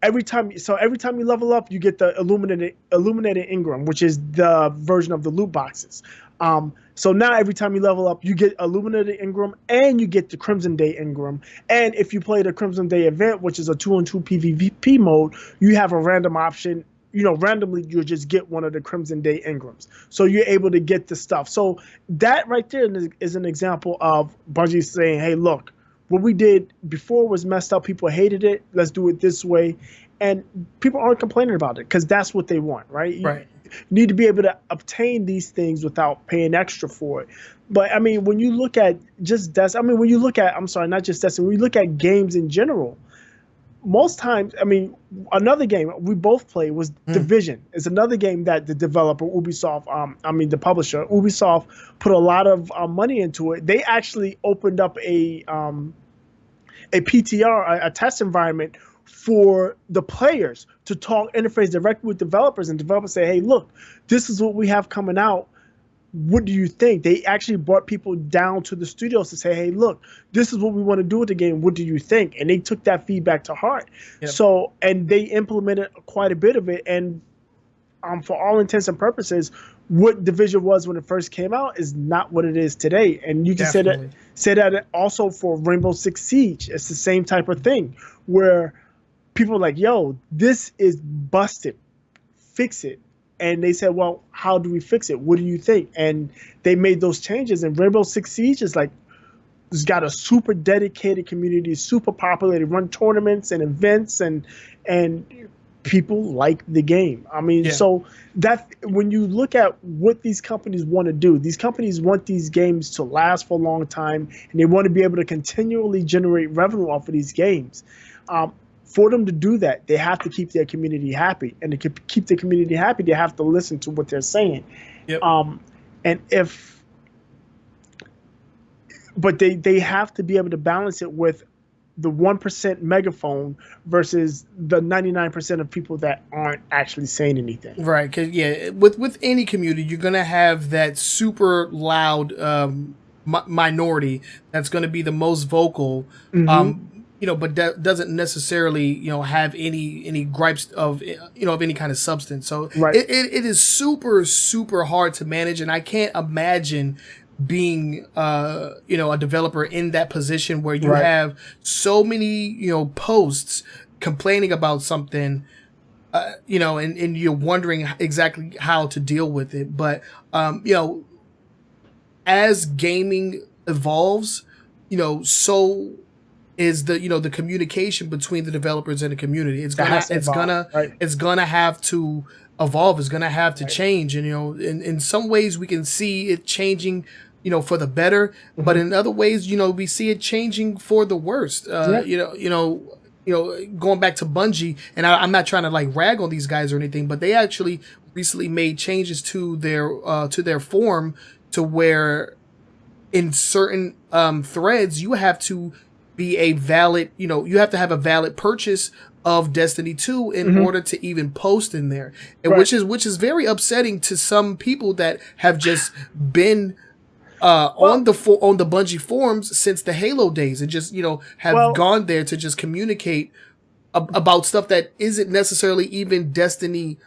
every time you level up, you get the illuminated Ingram, which is the version of the loot boxes. So now every time you level up, you get illuminated Ingram and you get the Crimson Day Ingram. And if you play the Crimson Day event, which is a 2-on-2 PvP mode, you have a random option. Randomly you'll just get one of the Crimson Day Ingrams. So you're able to get the stuff. So that right there is an example of Bungie saying, hey, look, what we did before was messed up. People hated it. Let's do it this way. And people aren't complaining about it because that's what they want, right? Right. You need to be able to obtain these things without paying extra for it. But, I mean, when you look at when you look at, I'm sorry, not just Destiny, when you look at games in general, most times, I mean, another game we both played was Division. It's another game that the developer, Ubisoft, the publisher, Ubisoft, put a lot of money into it. They actually opened up a PTR, a test environment for the players to interface directly with developers, and developers say, hey, look, this is what we have coming out. What do you think? They actually brought people down to the studios to say, hey, look, this is what we want to do with the game. What do you think? And they took that feedback to heart. Yep. So, and they implemented quite a bit of it. And for all intents and purposes, what Division was when it first came out is not what it is today. And you can say that also for Rainbow Six Siege. It's the same type of thing where people are like, yo, this is busted. Fix it. And they said, well, how do we fix it? What do you think? And they made those changes. And Rainbow Six Siege is like, it's got a super dedicated community, super popular. They run tournaments and events, and people like the game. I mean, so that when you look at what these companies want to do, these companies want these games to last for a long time, and they want to be able to continually generate revenue off of these games. for them to do that, they have to keep their community happy, and to keep the community happy, they have to listen to what they're saying. Yep. And if, but they have to be able to balance it with the 1% megaphone versus the 99% of people that aren't actually saying anything. Right, because with any community, you're gonna have that super loud minority that's gonna be the most vocal. But that doesn't necessarily have any gripes of of any kind of substance. So Right. it is super super hard to manage, and I can't imagine being a developer in that position where you Right. have so many posts complaining about something, and you're wondering exactly how to deal with it. But as gaming evolves, so is the communication between the developers and the community. It's gonna have to evolve. It's gonna have to change. And in some ways we can see it changing for the better, but in other ways we see it changing for the worst. Going back to Bungie, and I'm not trying to like rag on these guys or anything, but they actually recently made changes to their form to where in certain threads you have to be a valid, you have to have a valid purchase of Destiny 2 in order to even post in there, and which is very upsetting to some people that have just been on the Bungie forums since the Halo days, and just have gone there to just communicate about stuff that isn't necessarily even Destiny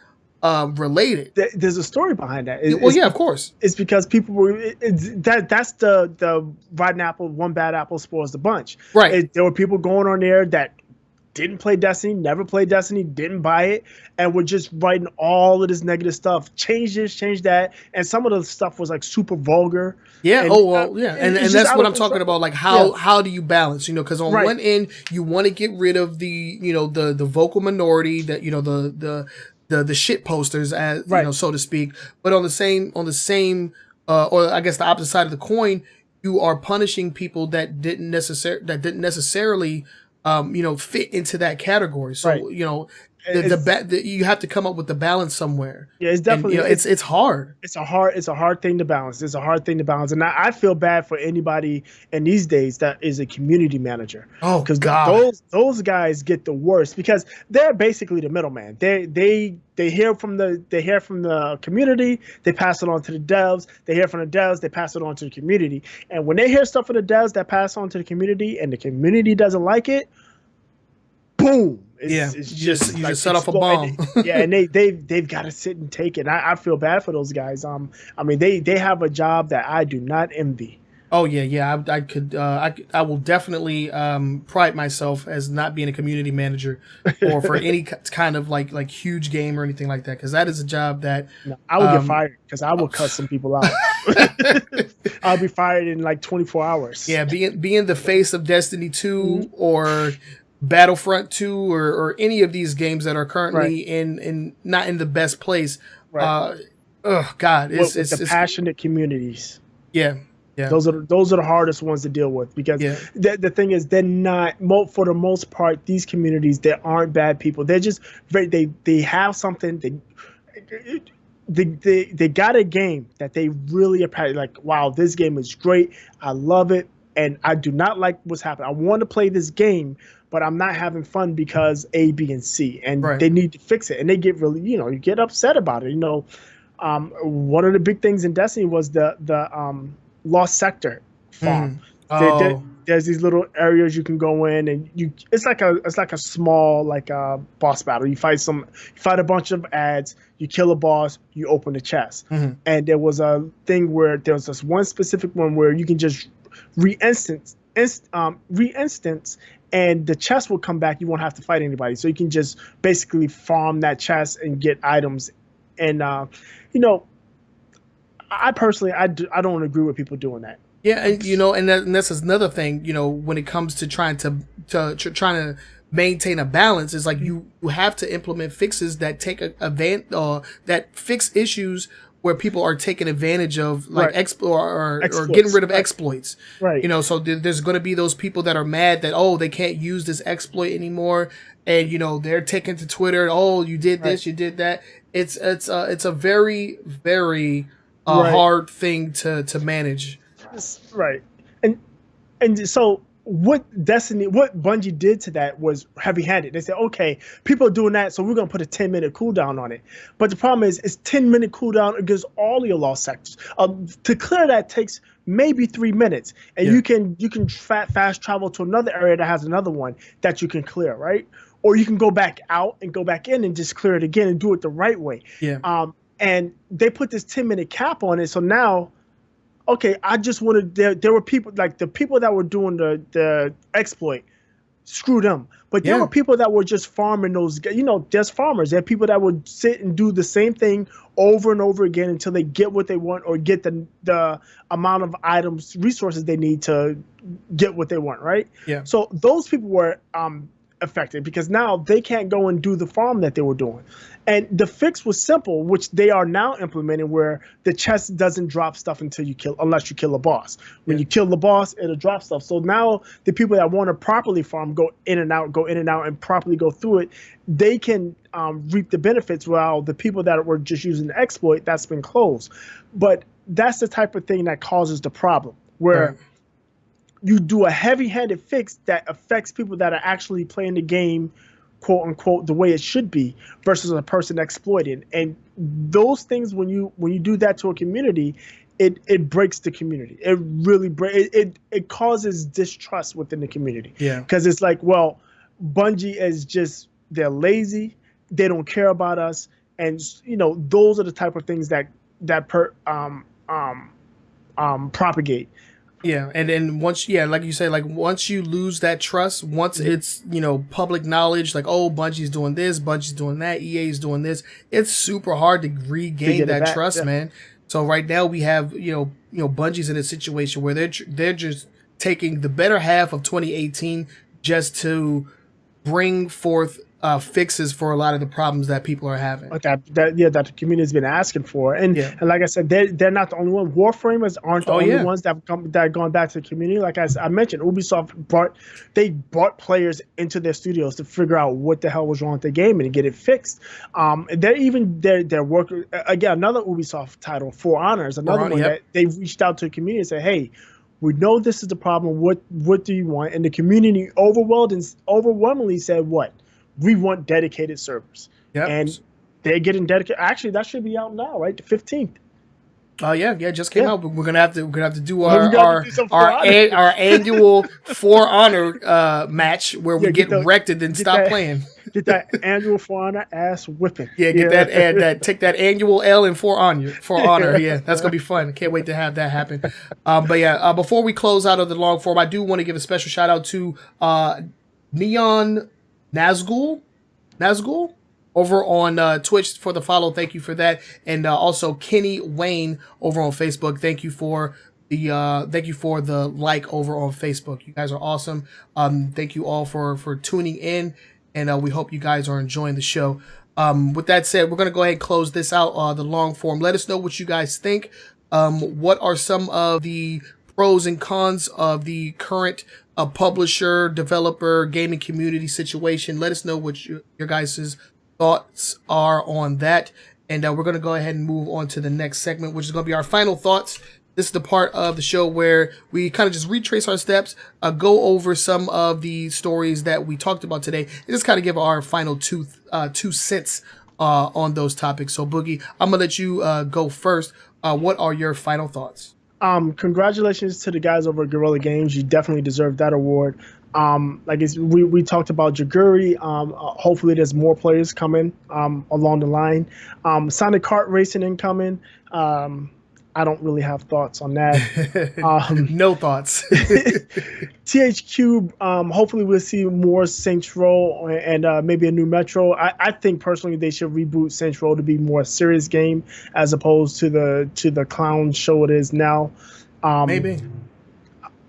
related. There's a story behind that. Of course. It's because people were that's the rotten apple, one bad apple spoils the bunch. Right. There were people going on there that didn't play Destiny, never played Destiny, didn't buy it, and were just writing all of this negative stuff. Change this, change that, and some of the stuff was like super vulgar. Yeah. And that's what I'm talking about. Like how do you balance? Because on one end you want to get rid of the the vocal minority, that the shit posters, as so to speak. But on the same or I guess the opposite side of the coin, you are punishing people that didn't necessarily fit into that category. So you have to come up with the balance somewhere. Yeah, it's definitely it's hard. It's a hard thing to balance. It's a hard thing to balance, and I feel bad for anybody in these days that is a community manager. Oh, because those guys get the worst, because they're basically the middleman. They hear from the community, they pass it on to the devs. They hear from the devs, they pass it on to the community. And when they hear stuff from the devs that pass on to the community, and the community doesn't like it, boom. It's just you just set off a bomb. And they've got to sit and take it. I feel bad for those guys. I mean, they have a job that I do not envy. Oh yeah. I will definitely pride myself as not being a community manager or for any kind of like huge game or anything like that, because that is a job that I will get fired, because I will cut some people out. I'll be fired in like 24 hours. Yeah, being the face of Destiny 2 or Battlefront 2 or any of these games that are currently in not in the best place. Right. It's the passionate communities. Yeah. Those are the hardest ones to deal with, because the thing is, they're not, for the most part, these communities, they aren't bad people. They're just they have something, they got a game that they really are like, wow, this game is great, I love it, and I do not like what's happening. I want to play this game, but I'm not having fun because A, B, and C, and they need to fix it. And they get really, you get upset about it. One of the big things in Destiny was the Lost Sector farm. There's these little areas you can go in, and it's like a small boss battle. You fight a bunch of ads, you kill a boss, you open the chest. And there was a thing where there was this one specific one where you can just re-instance, and the chest will come back. You won't have to fight anybody, so you can just basically farm that chest and get items. And I personally, I don't agree with people doing that. Yeah, and that's another thing. When it comes to trying to maintain a balance, is like you have to implement fixes that take that fix issues where people are taking advantage of, like or getting rid of exploits. Right. So there's going to be those people that are mad that, they can't use this exploit anymore. and they're taking to Twitter. Oh, you did this, you did that. It's a very, very hard thing to manage. Right, and so what Bungie did to that was heavy-handed. They said, okay, people are doing that, so we're gonna put a 10-minute cooldown on it. But the problem is, it's 10-minute cooldown against all your lost sectors. To clear that takes maybe 3 minutes, and you can fast travel to another area that has another one that you can clear, right? Or you can go back out and go back in and just clear it again and do it the right way. And they put this 10-minute cap on it, so now. Okay, I just wanted there were people like the people that were doing the exploit, screw them. But there were people that were just farming those. There's farmers. There are people that would sit and do the same thing over and over again until they get what they want or get the amount of items, resources they need to get what they want. Right. Yeah. So those people were affected because now they can't go and do the farm that they were doing. And the fix was simple, which they are now implementing, where the chest doesn't drop stuff unless you kill a boss. When you kill the boss, it'll drop stuff. So now the people that want to properly farm go in and out, and properly go through it, they can reap the benefits, while the people that were just using the exploit, that's been closed. But that's the type of thing that causes the problem, where you do a heavy-handed fix that affects people that are actually playing the game, quote unquote, the way it should be, versus a person exploiting. And those things, when you do that to a community, it breaks the community. It really it causes distrust within the community. Yeah. Because it's like, well, Bungie is just, they're lazy, they don't care about us, and those are the type of things that propagate. Yeah, and then once, like you say, like once you lose that trust, once it's public knowledge, like, oh, Bungie's doing this, Bungie's doing that, EA's doing this, it's super hard to regain that trust, man. So right now we have Bungie's in a situation where they're just taking the better half of 2018 just to bring forth fixes for a lot of the problems that people are having. That the community has been asking for, and like I said, they're not the only one. Warframers aren't the only ones that have gone back to the community. Like I mentioned, Ubisoft brought players into their studios to figure out what the hell was wrong with the game and to get it fixed. They're working again. Another Ubisoft title, For Honor, is another one that they've reached out to the community and said, hey, we know this is the problem. What do you want? And the community overwhelmingly said, what? We want dedicated servers. And they're getting dedicated. Actually, that should be out now, right? The 15th. Oh yeah, just came out. But we're gonna have to do our annual For Honor match where we get wrecked and then stop playing. Get that annual For Honor ass whipping. Get that take that annual L in For Honor. Yeah, that's gonna be fun. Can't wait to have that happen. But before we close out of the long form, I do want to give a special shout out to Neon Nazgul over on Twitch for the follow. Thank you for that. And also Kenny Wayne over on Facebook. Thank you for the like over on Facebook. You guys are awesome. Thank you all for tuning in, and we hope you guys are enjoying the show. With that said, we're going to go ahead and close this out, the long form. Let us know what you guys think. What are some of the pros and cons of the current publisher, developer, gaming community situation? Let us know what your guys' thoughts are on that. And we're going to go ahead and move on to the next segment, which is going to be our final thoughts. This is the part of the show where we kind of just retrace our steps, go over some of the stories that we talked about today, and just kind of give our final two cents on those topics. So, Boogie, I'm going to let you go first. What are your final thoughts? Congratulations to the guys over at Guerrilla Games. You definitely deserve that award. We talked about Jaguri. Hopefully there's more players coming along the line. Sonic Kart Racing incoming. I don't really have thoughts on that. No thoughts. THQ, hopefully we'll see more Saints Row and maybe a new Metro. I think personally they should reboot Saints Row to be more serious game as opposed to the clown show it is now. Maybe.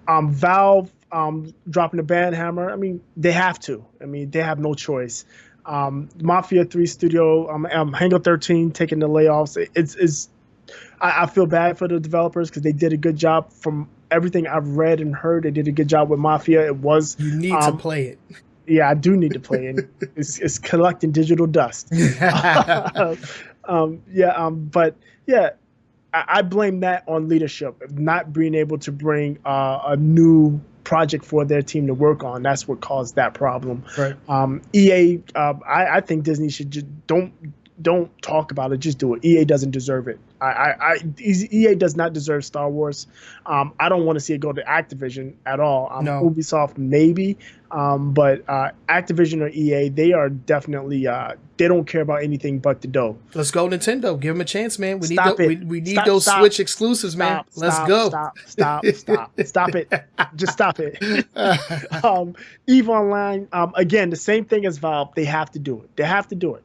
Valve dropping the ban hammer. I mean, they have to. I mean, they have no choice. Mafia 3 Studio, Hangar 13 taking the layoffs. I feel bad for the developers because they did a good job. From everything I've read and heard, they did a good job with Mafia. You need to play it. Yeah, I do need to play it. It's collecting digital dust. But yeah, I blame that on leadership, not being able to bring a new project for their team to work on. That's what caused that problem. Right. EA, I think Disney should just don't talk about it. Just do it. EA doesn't deserve it. EA does not deserve Star Wars. I don't want to see it go to Activision at all. No. Ubisoft maybe, but Activision or EA, they are definitely they don't care about anything but the dough. Let's go Nintendo. Give them a chance, man. We need Stop, those stop. Switch exclusives, man. Let's go. Stop it. Just stop it. EVE Online, again, the same thing as Valve. They have to do it. They have to do it.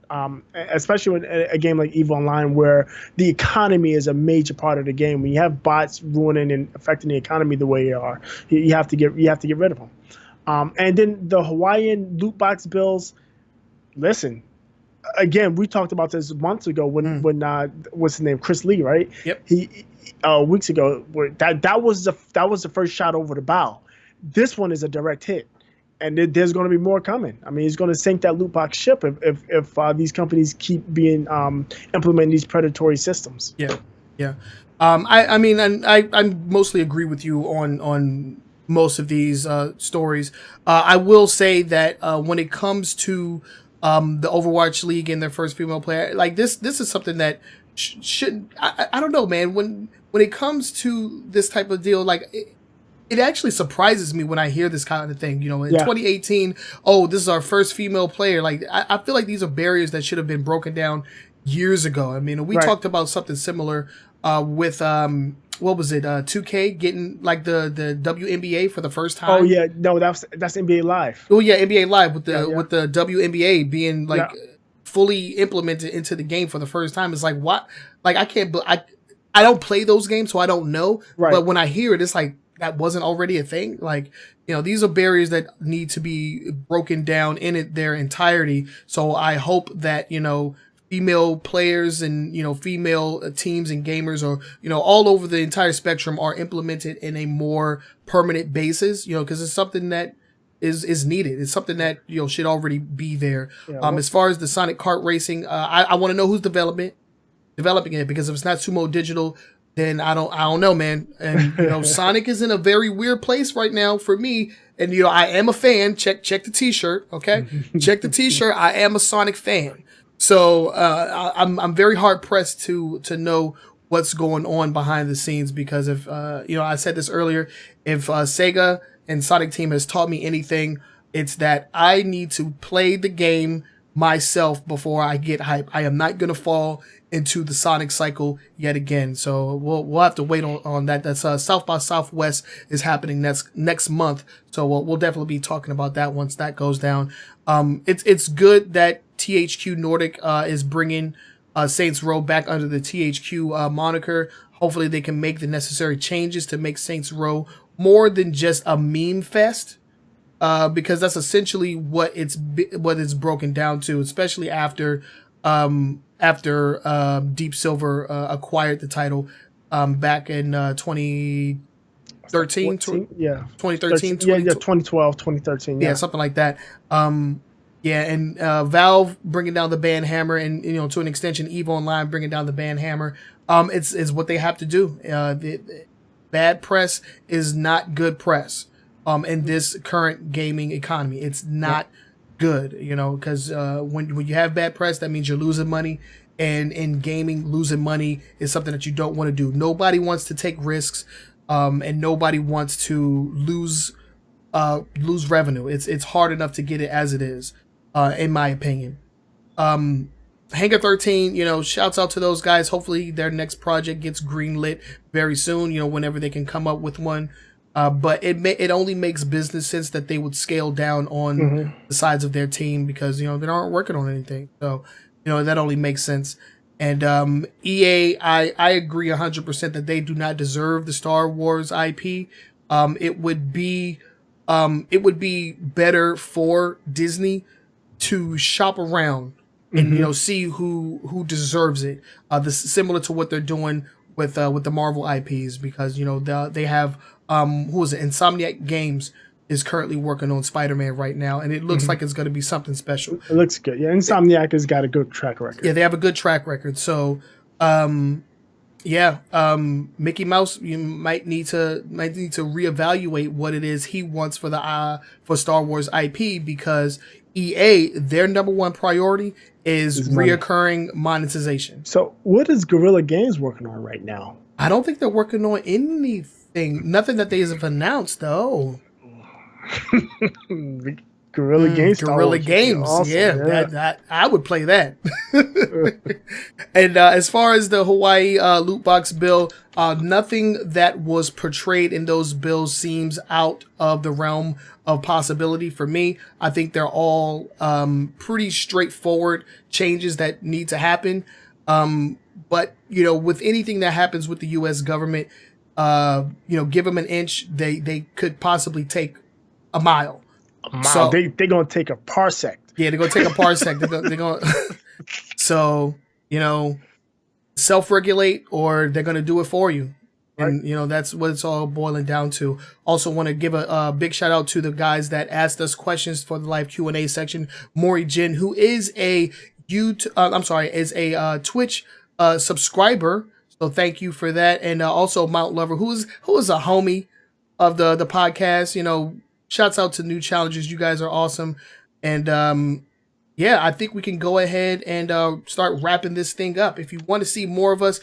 Especially with a game like EVE Online, where the economy is a major part of the game. When you have bots ruining and affecting the economy the way they are, you have to get rid of them. And then the Hawaiian loot box bills. Listen, again, we talked about this months ago when what's his name, Chris Lee, right? Yep. He weeks ago, that was the first shot over the bow. This one is a direct hit, and there's going to be more coming. I mean, it's going to sink that loot box ship if these companies keep being implementing these predatory systems. Yeah. I mean, and I mostly agree with you on most of these stories. I will say that when it comes to the Overwatch League and their first female player, like this is something that shouldn't. I don't know, man. When it comes to this type of deal, like it actually surprises me when I hear this kind of thing. You know, in 2018, this is our first female player. Like I feel like these are barriers that should have been broken down years ago. I mean, we talked about something similar with what was it? 2K getting like the WNBA for the first time. Oh yeah, no, that's NBA Live. Oh yeah, NBA Live with the WNBA being like fully implemented into the game for the first time. It's like, what? Like I don't play those games, so I don't know. Right. But when I hear it, it's like that wasn't already a thing. Like, you know, these are barriers that need to be broken down in their entirety. So I hope that, you know, female players and, you know, female teams and gamers, or, you know, all over the entire spectrum, are implemented in a more permanent basis, you know, because it's something that is needed. It's something that, you know, should already be there. As far as the Sonic kart racing, I want to know who's developing it, because if it's not Sumo Digital, then I don't know, man. And, you know, Sonic is in a very weird place right now for me. And, you know, I am a fan. Check the t-shirt. Okay. Check the t-shirt. I am a Sonic fan. So, I'm very hard pressed to know what's going on behind the scenes, because if, you know, I said this earlier, if, Sega and Sonic Team has taught me anything, it's that I need to play the game myself before I get hype. I am not going to fall into the Sonic cycle yet again. So we'll have to wait on that. That's South by Southwest is happening next month. So we'll definitely be talking about that once that goes down. It's good that THQ Nordic is bringing Saints Row back under the THQ moniker. Hopefully they can make the necessary changes to make Saints Row more than just a meme fest. Because that's essentially what it's broken down to, especially after Deep Silver acquired the title back in 2013. 2013. 2012, 2013. Yeah, something like that. And Valve bringing down the ban hammer, and, you know, to an extension, EVE Online bringing down the ban hammer. It's what they have to do. The bad press is not good press. In this current gaming economy, it's not good, you know, because when you have bad press, that means you're losing money, and in gaming, losing money is something that you don't want to do. Nobody wants to take risks, and nobody wants to lose revenue. It's hard enough to get it as it is, in my opinion. Hangar 13, you know, shouts out to those guys. Hopefully their next project gets greenlit very soon, you know, whenever they can come up with one. But it only makes business sense that they would scale down on the sides of their team, because, you know, they aren't working on anything. So, you know, that only makes sense. And EA, I agree 100% that they do not deserve the Star Wars IP. It would be better for Disney to shop around and, you know, see who deserves it. Similar to what they're doing with the Marvel IPs, because, you know, they have who was it? Insomniac Games is currently working on Spider-Man right now, and it looks like it's going to be something special. It looks good. Yeah, Insomniac has got a good track record. Yeah, they have a good track record. So, Mickey Mouse, you might need to reevaluate what it is he wants for the for Star Wars IP, because EA, their number one priority is reoccurring monetization. So, what is Guerrilla Games working on right now? I don't think they're working on anything. Nothing that they have announced, though. Guerrilla Games. Guerrilla Games. Awesome, yeah. That I would play that. And as far as the Hawaii loot box bill, nothing that was portrayed in those bills seems out of the realm of possibility for me. I think they're all pretty straightforward changes that need to happen. But, with anything that happens with the U.S. government, give them an inch, they could possibly take a mile. So they're going to take a parsec. Yeah, they're going to take a parsec. they're going So, self-regulate, or they're going to do it for you. And, that's what it's all boiling down to. Also want to give a big shout out to the guys that asked us questions for the live Q&A section. Maury Jin, who is a Twitch subscriber. So thank you for that. And also Mount Lover, who is a homie of the podcast. Shouts out to New Challengers. You guys are awesome. And I think we can go ahead and start wrapping this thing up. If you want to see more of us,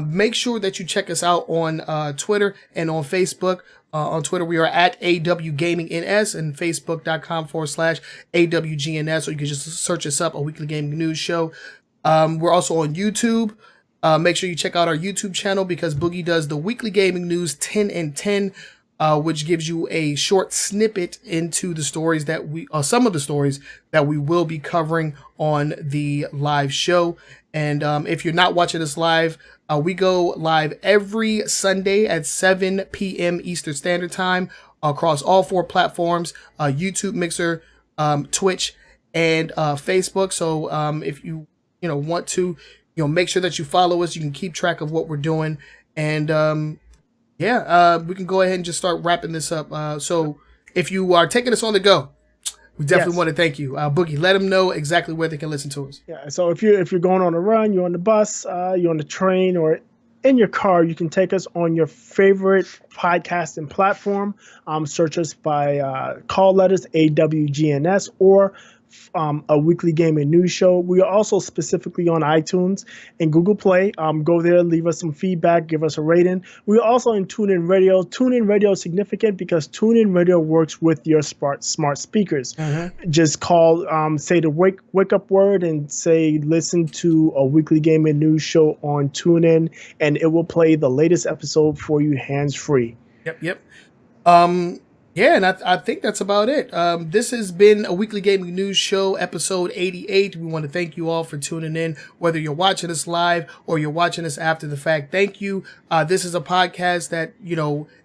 make sure that you check us out on Twitter and on Facebook. On Twitter, we are at AWGamingNS, and Facebook.com/AWGNS, or you can just search us up, A Weekly Gaming News Show. We're also on YouTube. Make sure you check out our YouTube channel, because Boogie does the Weekly Gaming News 10 and 10, which gives you a short snippet into the stories that some of the stories that we will be covering on the live show. And if you're not watching us live, we go live every Sunday at 7 p.m. Eastern Standard Time across all 4 platforms, YouTube, Mixer, Twitch, and Facebook. So if you want to, make sure that you follow us. You can keep track of what we're doing. And we can go ahead and just start wrapping this up. So if you are taking us on the go, we definitely want to thank you. Boogie, let them know exactly where they can listen to us. Yeah, so if you're going on a run, you're on the bus, you're on the train, or in your car, you can take us on your favorite podcasting platform. Search us by call letters AWGNS, or A Weekly Gaming News Show. We are also specifically on iTunes and Google Play. Go there, leave us some feedback, give us a rating. We are also in TuneIn Radio. TuneIn Radio is significant because TuneIn Radio works with your smart speakers. Just call, say the wake up word, and say listen to A Weekly Gaming News Show on TuneIn, and it will play the latest episode for you hands free. Yep. Yeah, and I think that's about it. This has been A Weekly Gaming News Show, episode 88. We want to thank you all for tuning in, whether you're watching us live or you're watching us after the fact. Thank you. This is a podcast that,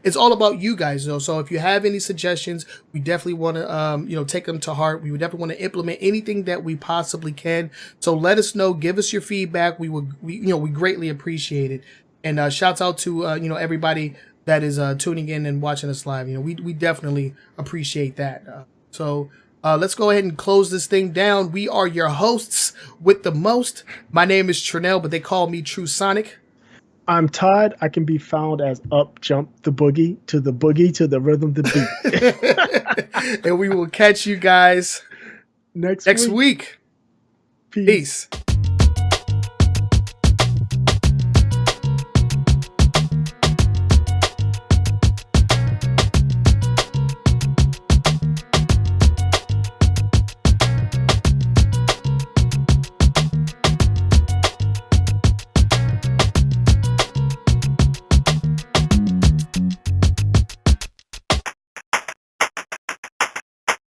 it's all about you guys, though. So if you have any suggestions, we definitely want to, take them to heart. We would definitely want to implement anything that we possibly can. So let us know. Give us your feedback. We greatly appreciate it. And shouts out to, everybody that is tuning in and watching us live. We definitely appreciate that. So let's go ahead and close this thing down. We are your hosts with the most. My name is Trenell, but they call me True Sonic. I'm Todd. I can be found as Up Jump the Boogie to the rhythm the beat. And we will catch you guys next week. Peace.